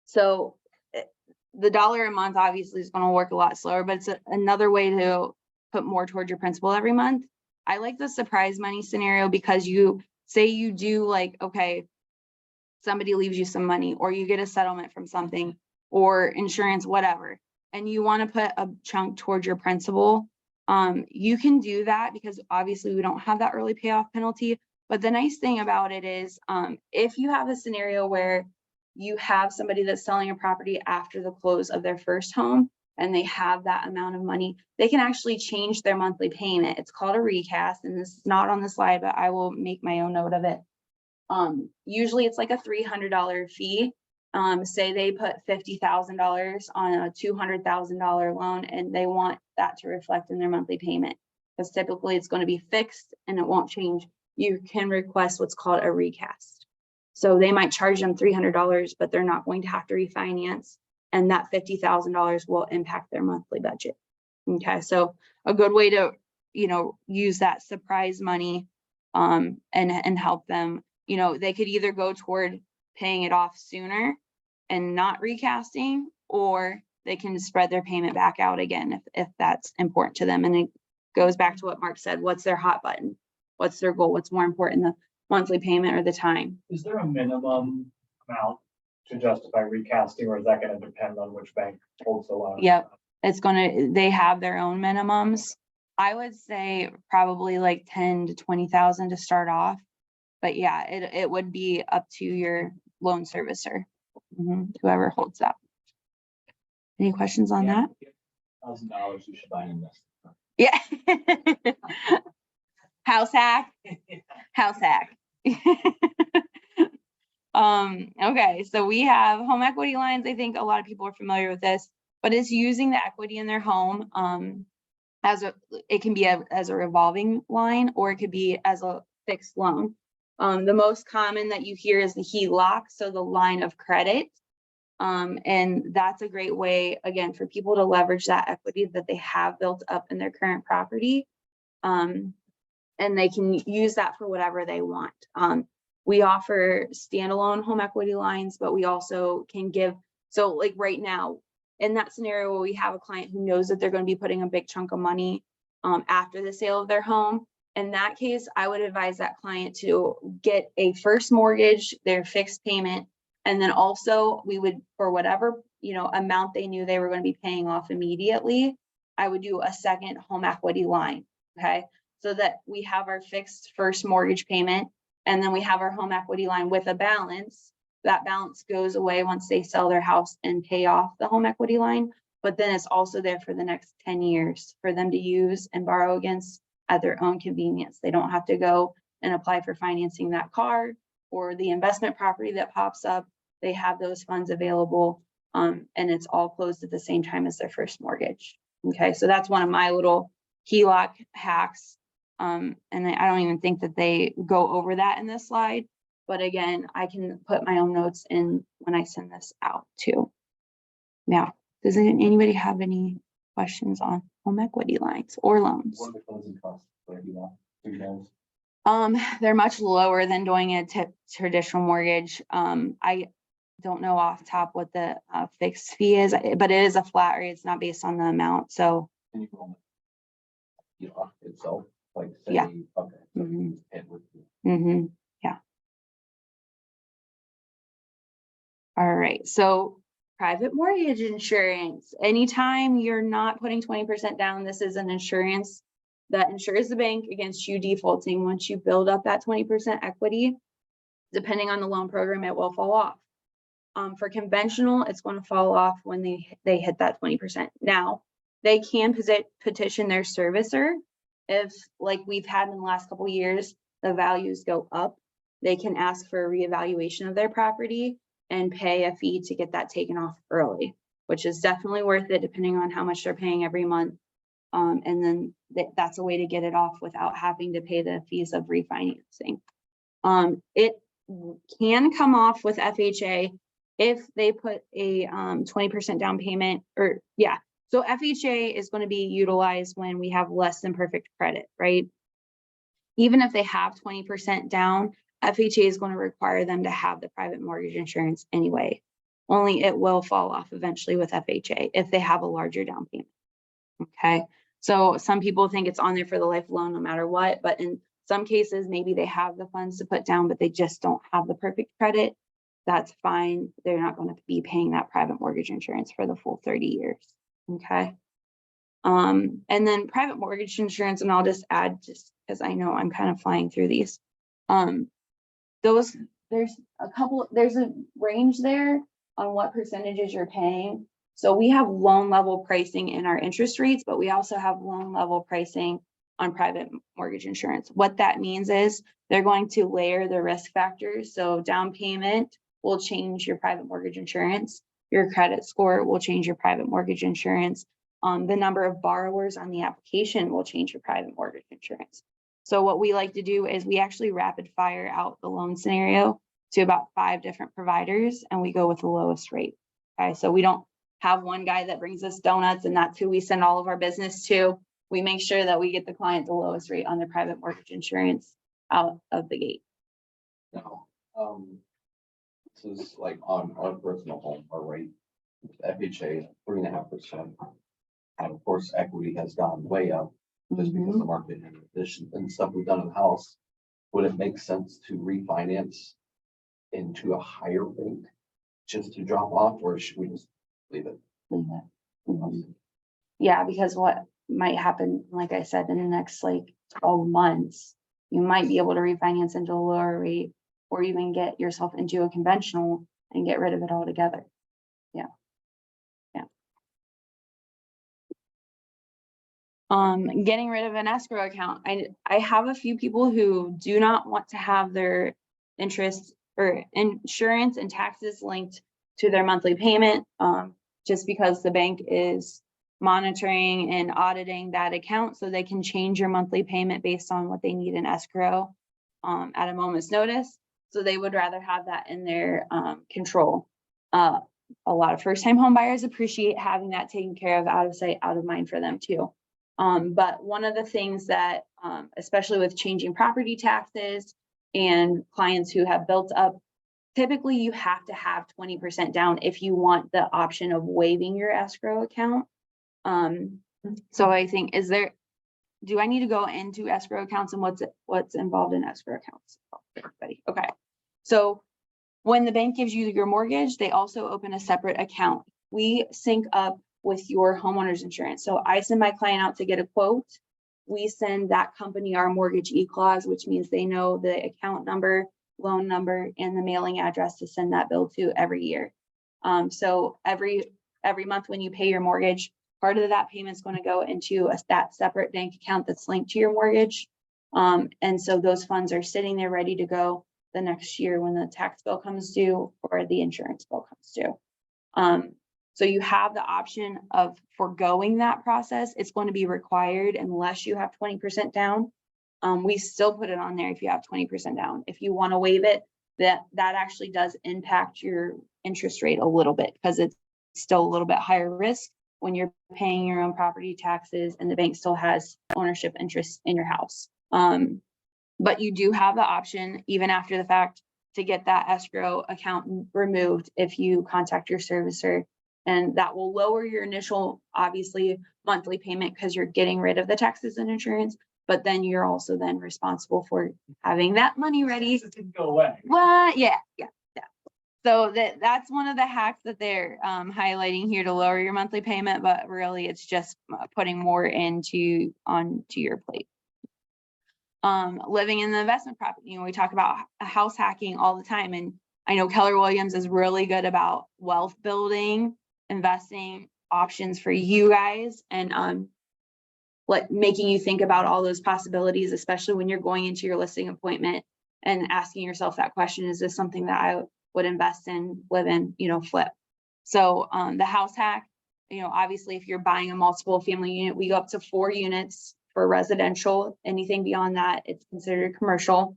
So the $1 a month obviously is going to work a lot slower, but it's another way to put more toward your principal every month. I like the surprise money scenario because you say you do like, okay, somebody leaves you some money or you get a settlement from something or insurance, whatever, and you want to put a chunk towards your principal. You can do that because obviously we don't have that early payoff penalty. But the nice thing about it is if you have a scenario where you have somebody that's selling a property after the close of their first home and they have that amount of money, they can actually change their monthly payment. It's called a recast, and this is not on the slide, but I will make my own note of it. Usually it's like a $300 fee. Say they put $50,000 on a $200,000 loan and they want that to reflect in their monthly payment. Because typically it's going to be fixed and it won't change. You can request what's called a recast. So they might charge them $300, but they're not going to have to refinance. And that $50,000 will impact their monthly budget. Okay, so a good way to, use that surprise money and help them, they could either go toward paying it off sooner and not recasting, or they can spread their payment back out again if that's important to them. And it goes back to what Mark said, what's their hot button? What's their goal? What's more important, the monthly payment or the time? Is there a minimum amount to justify recasting, or is that gonna depend on which bank holds the loan? Yep. They have their own minimums. I would say probably like 10 to 20,000 to start off. But yeah, it would be up to your loan servicer, whoever holds that. Any questions on that? $1,000, you should buy an investment. Yeah. House hack. House hack. Okay, so we have home equity lines. I think a lot of people are familiar with this, but it's using the equity in their home it can be as a revolving line, or it could be as a fixed loan. The most common that you hear is the HELOC, so the line of credit. And that's a great way, again, for people to leverage that equity that they have built up in their current property. And they can use that for whatever they want. We offer standalone home equity lines, but we also can give, so like right now, in that scenario where we have a client who knows that they're going to be putting a big chunk of money after the sale of their home, in that case, I would advise that client to get a first mortgage, their fixed payment, and then also we would, for whatever amount they knew they were going to be paying off immediately, I would do a second home equity line. Okay, so that we have our fixed first mortgage payment, and then we have our home equity line with a balance. That balance goes away once they sell their house and pay off the home equity line, but then it's also there for the next 10 years for them to use and borrow against at their own convenience. They don't have to go and apply for financing that car or the investment property that pops up. They have those funds available, and it's all closed at the same time as their first mortgage. Okay, so that's one of my little HELOC hacks. And I don't even think that they go over that in this slide, but again, I can put my own notes in when I send this out too. Now, does anybody have any questions on home equity lines or loans? What are the closing costs for you? They're much lower than doing a traditional mortgage. I don't know off the top what the fixed fee is, but it is a flat rate. It's not based on the amount. So Can you go on the HELOC itself, like say, Yeah. okay. So it would be yeah. All right. So private mortgage insurance. Anytime you're not putting 20% down, this is an insurance that insures the bank against you defaulting. Once you build up that 20% equity, depending on the loan program, it will fall off. For conventional, it's going to fall off when they hit that 20%. Now, they can petition their servicer if, like we've had in the last couple of years, the values go up. They can ask for a reevaluation of their property and pay a fee to get that taken off early, which is definitely worth it depending on how much they're paying every month. And then that's a way to get it off without having to pay the fees of refinancing. It can come off with FHA if they put a 20% down payment, or yeah. So FHA is going to be utilized when we have less than perfect credit, right? Even if they have 20% down, FHA is going to require them to have the private mortgage insurance anyway. Only it will fall off eventually with FHA if they have a larger down payment. Okay, so some people think it's on there for the life loan no matter what, but in some cases, maybe they have the funds to put down, but they just don't have the perfect credit. That's fine. They're not going to be paying that private mortgage insurance for the full 30 years. Okay. And then private mortgage insurance, and I'll just add, just because I know I'm kind of flying through these. Those there's there's a range there on what percentages you're paying. So we have loan level pricing in our interest rates, but we also have loan level pricing on private mortgage insurance. What that means is they're going to layer the risk factors. So down payment will change your private mortgage insurance. Your credit score will change your private mortgage insurance. The number of borrowers on the application will change your private mortgage insurance. So what we like to do is we actually rapid fire out the loan scenario to about 5 different providers, and we go with the lowest rate. Okay, so we don't have one guy that brings us donuts and that's who we send all of our business to. We make sure that we get the client the lowest rate on their private mortgage insurance out of the gate. Now, this is like on our personal home, our rate, FHA, 3.5%. And of course, equity has gone way up just because the market and addition and stuff we've done in the house. Would it make sense to refinance into a higher rate just to drop off, or should we just leave it? Leave it. Yeah, because what might happen, like I said, in the next like 12 months, you might be able to refinance into a lower rate or even get yourself into a conventional and get rid of it altogether. Yeah. Yeah. Getting rid of an escrow account. I have a few people who do not want to have their interest or insurance and taxes linked to their monthly payment, just because the bank is monitoring and auditing that account so they can change your monthly payment based on what they need in escrow at a moment's notice. So they would rather have that in their control. A lot of first-time home buyers appreciate having that taken care of, out of sight, out of mind for them too. But one of the things that, especially with changing property taxes and clients who have built up, typically you have to have 20% down if you want the option of waiving your escrow account. So I think, do I need to go into escrow accounts and what's involved in escrow accounts? Everybody, okay. So when the bank gives you your mortgage, they also open a separate account. We sync up with your homeowner's insurance. So I send my client out to get a quote. We send that company our mortgage e-clause, which means they know the account number, loan number, and the mailing address to send that bill to every year. So every month when you pay your mortgage, part of that payment is going to go into that separate bank account that's linked to your mortgage. And so those funds are sitting there ready to go the next year when the tax bill comes due or the insurance bill comes due. So you have the option of foregoing that process. It's going to be required unless you have 20% down. We still put it on there if you have 20% down. If you want to waive it, that actually does impact your interest rate a little bit because it's still a little bit higher risk when you're paying your own property taxes and the bank still has ownership interest in your house. But you do have the option, even after the fact, to get that escrow account removed if you contact your servicer. And that will lower your initial, obviously, monthly payment because you're getting rid of the taxes and insurance. But then you're also then responsible for having that money ready. It didn't go away. What? Yeah. So that's one of the hacks that they're highlighting here to lower your monthly payment, but really it's just putting more onto your plate. Living in the investment property, we talk about house hacking all the time, and I know Keller Williams is really good about wealth building, investing options for you guys, and making you think about all those possibilities, especially when you're going into your listing appointment and asking yourself that question: is this something that I would invest in, live in, flip? So the house hack, obviously if you're buying a multiple family unit, we go up to 4 units for residential. Anything beyond that, it's considered commercial.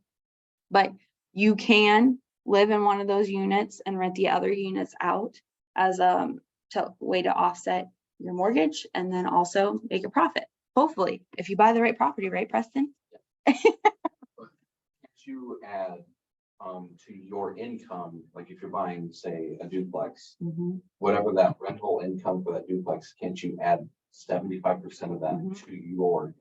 But you can live in one of those units and rent the other units out as a way to offset your mortgage and then also make a profit. Hopefully, if you buy the right property, right, Preston? To add to your income, like if you're buying, say, a duplex, whatever that rental income for that duplex, can't you add 75% of that to your?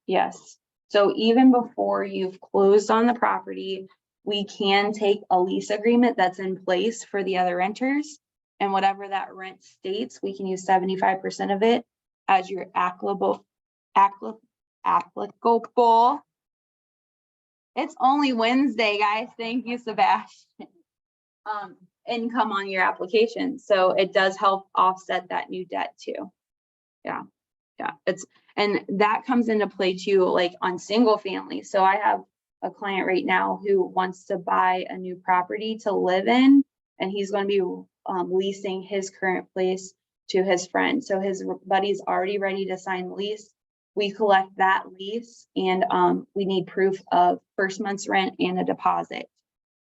Yes. So even before you've closed on the property, we can take a lease agreement that's in place for the other renters, and whatever that rent states, we can use 75% of it as your applicable It's only Wednesday, guys. Thank you, Sebastian. Income on your application. So it does help offset that new debt too. Yeah. And that comes into play too, like on single family. So I have a client right now who wants to buy a new property to live in, and he's going to be leasing his current place to his friend. So his buddy's already ready to sign the lease. We collect that lease, and we need proof of first month's rent and a deposit.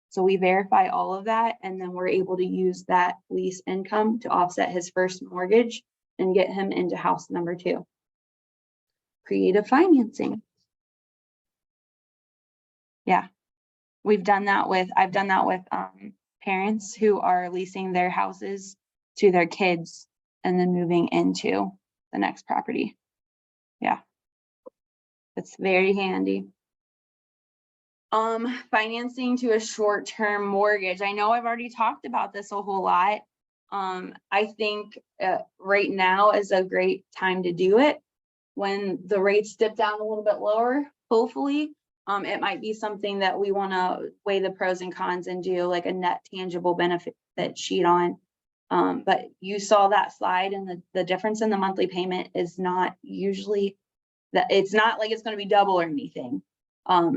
So we verify all of that, and then we're able to use that lease income to offset his first mortgage and get him into house number 2. Creative financing. Yeah, I've done that with parents who are leasing their houses to their kids and then moving into the next property. Yeah, it's very handy. Financing to a short-term mortgage. I know I've already talked about this a whole lot. I think right now is a great time to do it. When the rates dip down a little bit lower, hopefully, it might be something that we want to weigh the pros and cons and do like a net tangible benefit sheet on. But you saw that slide, and the difference in the monthly payment is not usually that, it's not like it's going to be double or anything.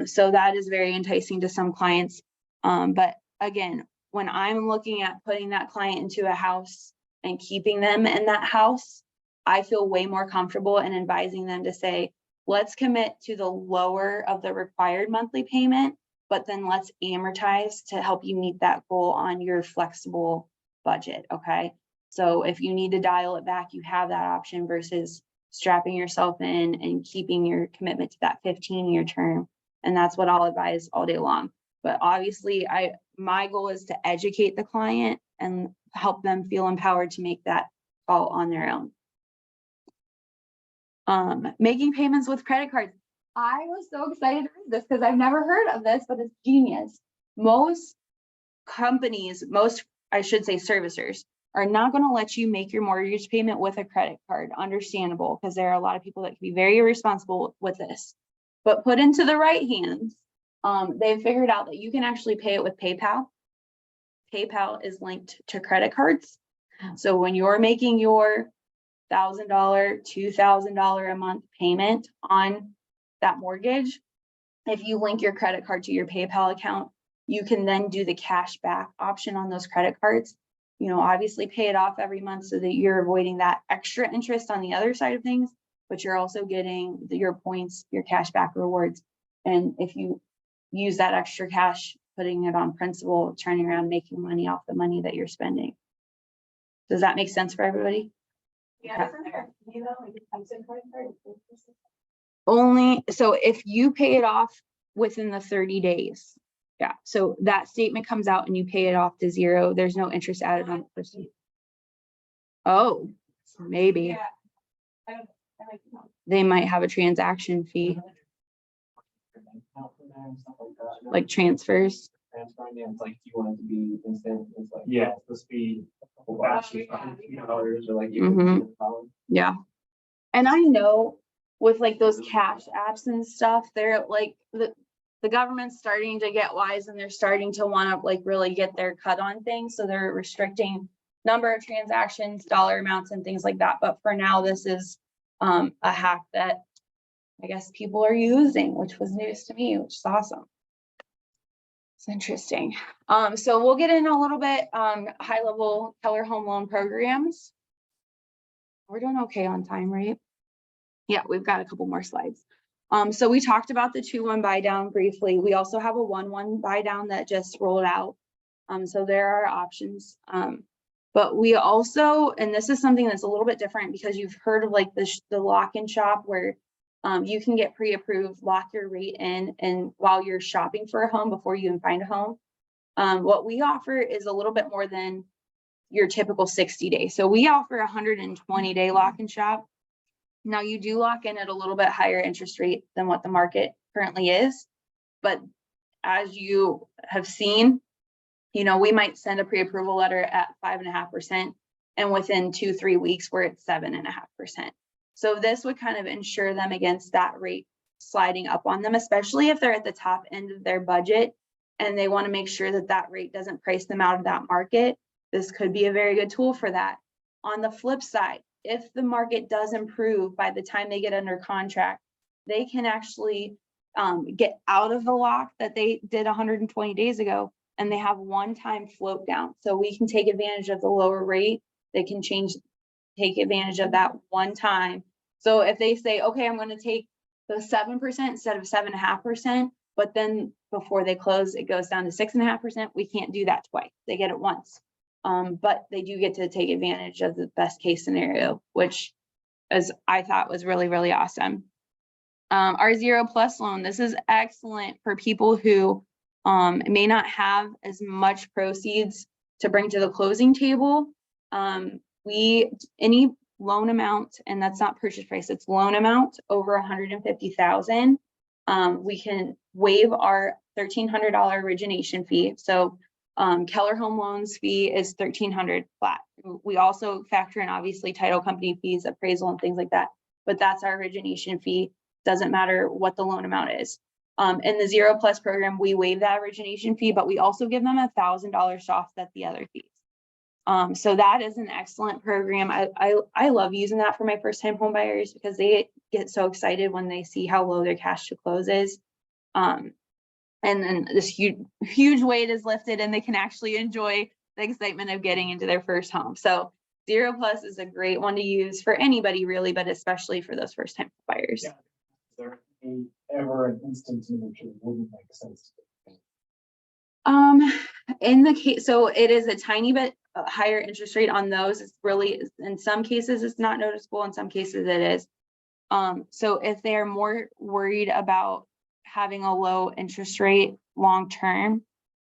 So that is very enticing to some clients. But again, when I'm looking at putting that client into a house and keeping them in that house, I feel way more comfortable in advising them to say, let's commit to the lower of the required monthly payment, but then let's amortize to help you meet that goal on your flexible budget. Okay. So if you need to dial it back, you have that option versus strapping yourself in and keeping your commitment to that 15-year term. And that's what I'll advise all day long. But obviously my goal is to educate the client and help them feel empowered to make that call on their own. Making payments with credit cards. I was so excited to read this because I've never heard of this, but it's genius. Most companies, I should say servicers, are not going to let you make your mortgage payment with a credit card. Understandable, because there are a lot of people that can be very irresponsible with this. But put into the right hands, they've figured out that you can actually pay it with PayPal. PayPal is linked to credit cards. So when you're making your $1,000, $2,000 a month payment on that mortgage, if you link your credit card to your PayPal account, you can then do the cash back option on those credit cards. You know, obviously pay it off every month so that you're avoiding that extra interest on the other side of things, but you're also getting your points, your cash back rewards. And if you use that extra cash, putting it on principal, turning around, making money off the money that you're spending. Does that make sense for everybody? Yeah, isn't there, you know, like a credit card? Only, so if you pay it off within the 30 days. Yeah, so that statement comes out and you pay it off to 0. There's no interest added on the person. Oh, maybe. Yeah. I like to know. They might have a transaction fee, like transfers. Transferring it, it's like, do you want it to be instant? It's like, yeah, it's the speed. $2 or like you. Yeah. And I know with like those cash apps and stuff, they're like the government's starting to get wise, and they're starting to want to like really get their cut on things. So they're restricting number of transactions, dollar amounts, and things like that. But for now, this is a hack that I guess people are using, which was news to me, which is awesome. It's interesting. So we'll get in a little bit high level Keller Home Loan programs. We're doing okay on time, right? Yeah, we've got a couple more slides. So we talked about the 2-1 buy down briefly. We also have a 1-1 buy down that just rolled out. So there are options. But we also, and this is something that's a little bit different because you've heard of like the lock-in shop where you can get pre-approved, lock your rate in, and while you're shopping for a home before you even find a home. What we offer is a little bit more than your typical 60 days. So we offer a 120-day lock-in shop. Now you do lock in at a little bit higher interest rate than what the market currently is. But as you have seen, you know, we might send a pre-approval letter at 5.5%, and within 2-3 weeks, we're at 7.5%. So this would kind of insure them against that rate sliding up on them, especially if they're at the top end of their budget and they want to make sure that that rate doesn't price them out of that market. This could be a very good tool for that. On the flip side, if the market does improve by the time they get under contract, they can actually get out of the lock that they did 120 days ago, and they have one-time float down. So we can take advantage of the lower rate. They can take advantage of that one time. So if they say, okay, I'm going to take the 7% instead of 7.5%, but then before they close, it goes down to 6.5%, we can't do that twice. They get it once. But they do get to take advantage of the best case scenario, which as I thought was really, really awesome. Our 0+ loan, this is excellent for people who may not have as much proceeds to bring to the closing table. Any loan amount, and that's not purchase price, it's loan amount over 150,000. We can waive our $1,300 origination fee. So Keller Home Loans fee is $1,300 flat. We also factor in obviously title company fees, appraisal and things like that, but that's our origination fee. Doesn't matter what the loan amount is. In the 0+ program, we waive that origination fee, but we also give them $1,000 to offset the other fees. So that is an excellent program. I love using that for my first time home buyers because they get so excited when they see how low their cash to close is. And then this huge weight is lifted and they can actually enjoy the excitement of getting into their first home. So 0+ is a great one to use for anybody really, but especially for those first time buyers. Yeah. Is there ever an instance in which it wouldn't make sense? In the case, so it is a tiny bit higher interest rate on those. It's really, in some cases, it's not noticeable. In some cases it is. So if they're more worried about having a low interest rate long-term,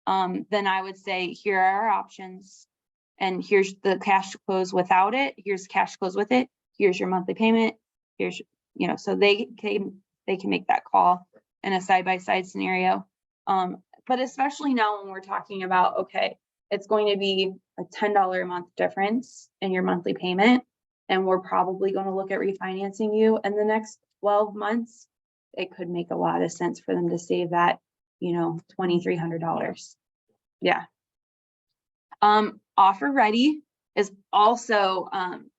then I would say, here are our options. And here's the cash to close without it. Here's cash to close with it. Here's your monthly payment. Here's, so they can make that call in a side-by-side scenario. But especially now when we're talking about, okay, it's going to be a $10 a month difference in your monthly payment, and we're probably going to look at refinancing you in the next 12 months. It could make a lot of sense for them to save that, $2,300. Yeah. Offer Ready is also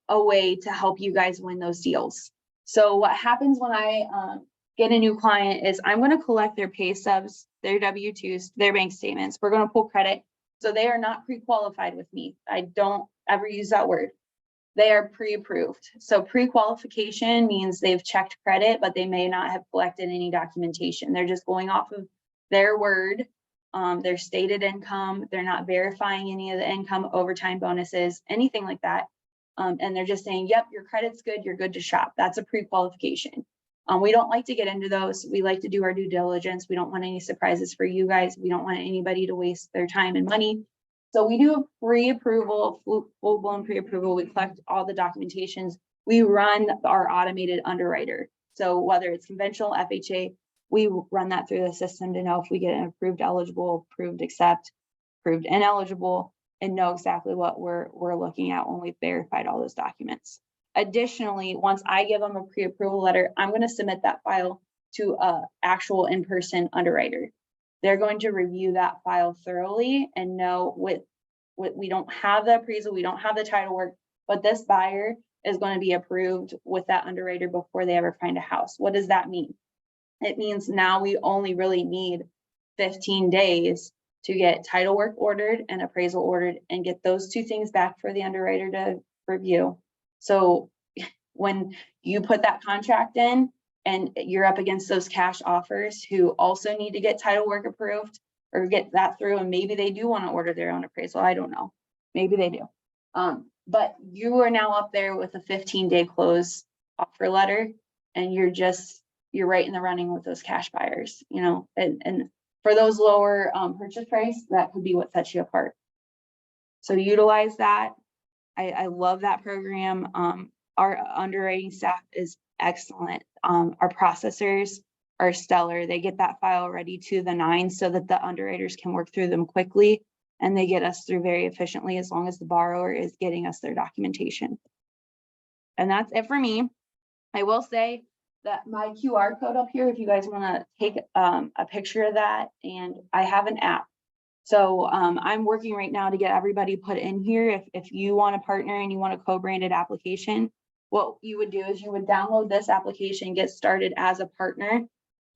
a way to help you guys win those deals. So what happens when I get a new client is I'm going to collect their pay stubs, their W-2s, their bank statements. We're going to pull credit. So they are not pre-qualified with me. I don't ever use that word. They are pre-approved. So pre-qualification means they've checked credit, but they may not have collected any documentation. They're just going off of their word, their stated income. They're not verifying any of the income, overtime bonuses, anything like that. And they're just saying, yep, your credit's good. You're good to shop. That's a pre-qualification. We don't like to get into those. We like to do our due diligence. We don't want any surprises for you guys. We don't want anybody to waste their time and money. So we do a pre-approval, full-blown pre-approval. We collect all the documentations. We run our automated underwriter. So whether it's conventional FHA, we run that through the system to know if we get an approved eligible, approved accept, approved ineligible, and know exactly what we're looking at when we've verified all those documents. Additionally, once I give them a pre-approval letter, I'm going to submit that file to an actual in-person underwriter. They're going to review that file thoroughly and know we don't have the appraisal, we don't have the title work, but this buyer is going to be approved with that underwriter before they ever find a house. What does that mean? It means now we only really need 15 days to get title work ordered and appraisal ordered and get those two things back for the underwriter to review. So when you put that contract in and you're up against those cash offers who also need to get title work approved or get that through, and maybe they do want to order their own appraisal. I don't know. Maybe they do. But you are now up there with a 15-day close offer letter, and you're right in the running with those cash buyers, and for those lower purchase price, that could be what sets you apart. So utilize that. I love that program. Our underwriting staff is excellent. Our processors are stellar. They get that file ready to the 9 so that the underwriters can work through them quickly, and they get us through very efficiently as long as the borrower is getting us their documentation. And that's it for me. I will say that my QR code up here, if you guys want to take a picture of that, and I have an app. So I'm working right now to get everybody put in here. If you want to partner and you want a co-branded application, what you would do is you would download this application, get started as a partner.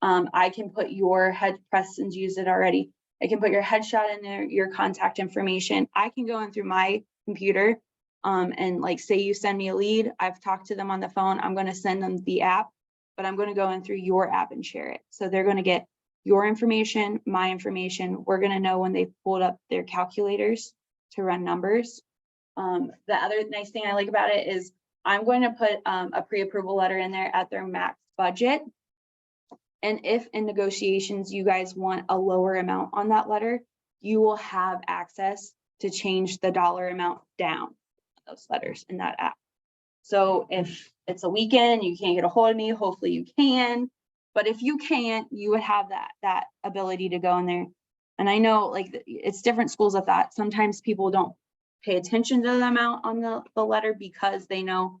I can put your Preston's used it already. I can put your headshot in there, your contact information. I can go in through my computer and like say you send me a lead, I've talked to them on the phone, I'm going to send them the app, but I'm going to go in through your app and share it. So they're going to get your information, my information. We're going to know when they've pulled up their calculators to run numbers. The other nice thing I like about it is I'm going to put a pre-approval letter in there at their max budget. And if in negotiations, you guys want a lower amount on that letter, you will have access to change the dollar amount down those letters in that app. So if it's a weekend, you can't get a hold of me, hopefully you can. But if you can't, you would have that ability to go in there. And I know like it's different schools of thought. Sometimes people don't pay attention to the amount on the letter because they know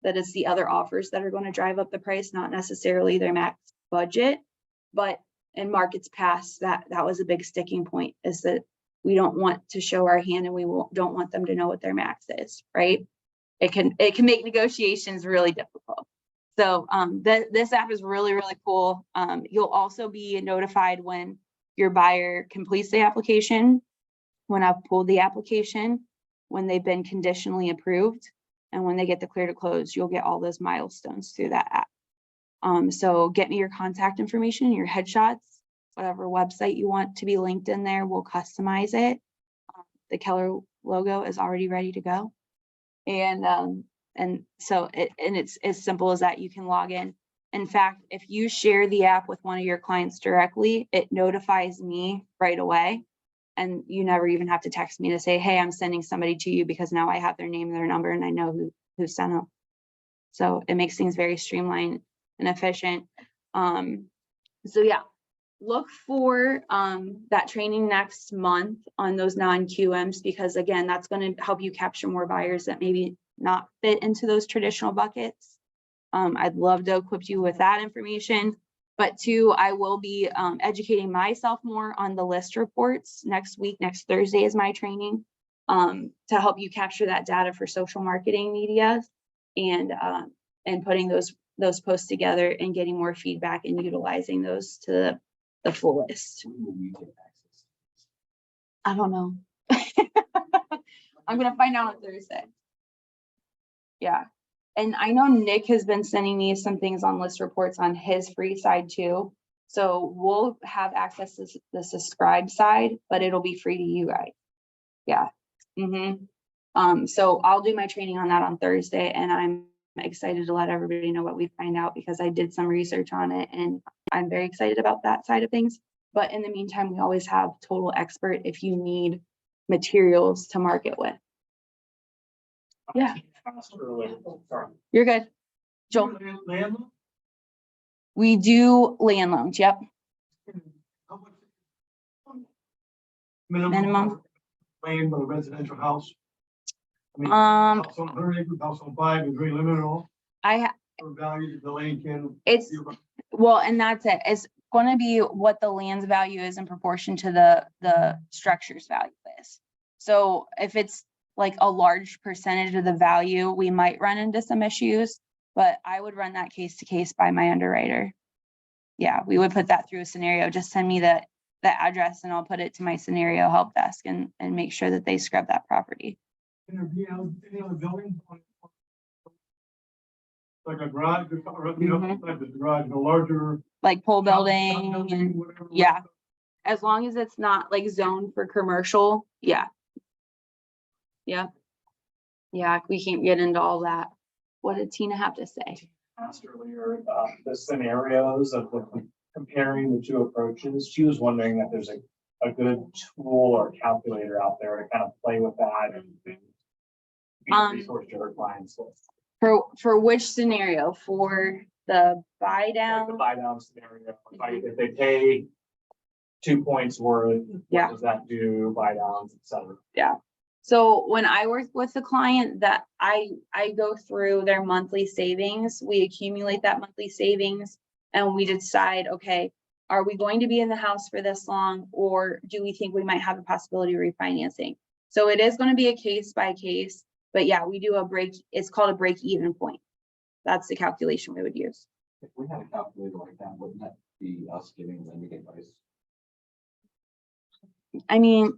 that it's the other offers that are going to drive up the price, not necessarily their max budget. But in markets past, that was a big sticking point, is that we don't want to show our hand and we don't want them to know what their max is, right? It can make negotiations really difficult. So this app is really, really cool. You'll also be notified when your buyer completes the application, when I've pulled the application, when they've been conditionally approved, and when they get the clear to close. You'll get all those milestones through that app. So get me your contact information, your headshots, whatever website you want to be linked in there, we'll customize it. The Keller logo is already ready to go. And so it's as simple as that. You can log in. In fact, if you share the app with one of your clients directly, it notifies me right away. And you never even have to text me to say, hey, I'm sending somebody to you, because now I have their name, their number, and I know who sent them. So it makes things very streamlined and efficient. So yeah, look for that training next month on those non-QMs, because again, that's going to help you capture more buyers that maybe not fit into those traditional buckets. I'd love to equip you with that information. But two, I will be educating myself more on the list reports next week. Next Thursday is my training to help you capture that data for social marketing media and putting those posts together and getting more feedback and utilizing those to the fullest. I don't know. I'm gonna find out on Thursday. Yeah. And I know Nick has been sending me some things on list reports on his free side too. So we'll have access to the subscribe side, but it'll be free to you guys. Yeah. So I'll do my training on that on Thursday, and I'm excited to let everybody know what we find out, because I did some research on it and I'm very excited about that side of things. But in the meantime, we always have Total Expert if you need materials to market with. Yeah. Sorry. You're good. Joel. Land? We do land loans. Yep. How much? Minimum. Land for a residential house? I mean, Um, house on 100 acres, house on 5, is very limited at all, I for value that the land can. it's well, and that's it. It's going to be what the land's value is in proportion to the structure's value is. So if it's like a large percentage of the value, we might run into some issues, but I would run that case to case by my underwriter. Yeah, we would put that through a scenario. Just send me the address and I'll put it to my scenario help desk and make sure that they scrub that property. Can there be any other building? Like a garage, you know, like the garage, a larger. Like pole building and whatever. yeah. As long as it's not like zoned for commercial, yeah. Yeah. Yeah, we can't get into all that. What did Tina have to say? Asked earlier, the scenarios of comparing the two approaches. She was wondering if there's a good tool or calculator out there to kind of play with that and be a resource to her clients. For which scenario? For the buy down? The buy down scenario, like if they pay 2 points worth, Yeah. what does that do, buy downs, et cetera? Yeah. So when I work with the client that I go through their monthly savings, we accumulate that monthly savings and we decide, okay, are we going to be in the house for this long, or do we think we might have a possibility of refinancing? So it is going to be a case by case, but yeah, we do it's called a break even point. That's the calculation we would use. If we had a calculator like that, wouldn't that be us giving them the advice? I mean,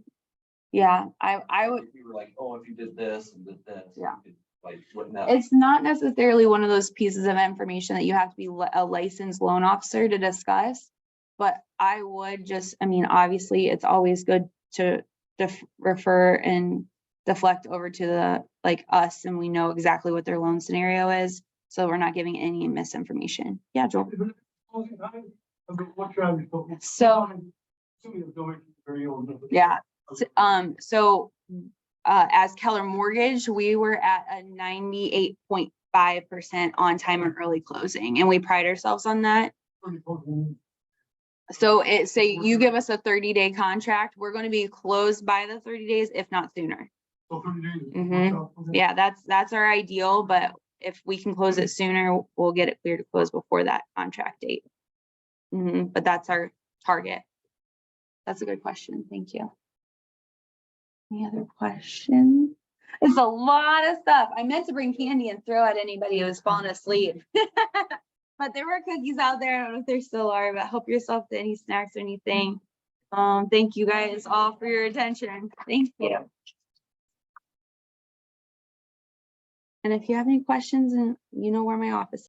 yeah, I would, If we were like, oh, if you did this and did this. you Yeah. could, Like, wouldn't that? it's not necessarily one of those pieces of information that you have to be a licensed loan officer to discuss. But I would just, I mean, obviously, it's always good to refer and deflect over to the, like us, and we know exactly what their loan scenario is. So we're not giving any misinformation. Yeah, Joel. What Travis told me. So- Assuming the building is very old. Yeah. So as Keller Mortgage, we were at a 98.5% on time and early closing, and we pride ourselves on that. So say you give us a 30-day contract, we're going to be closed by the 30 days, if not sooner. So 30 days. Mhm. Yeah, that's our ideal, but if we can close it sooner, we'll get it clear to close before that contract date. But that's our target. That's a good question. Thank you. Any other questions? It's a lot of stuff. I meant to bring candy and throw at anybody who was falling asleep. But there were cookies out there. I don't know if there still are, but help yourself to any snacks or anything. Thank you guys all for your attention. Thank you. And if you have any questions, and you know where my office is.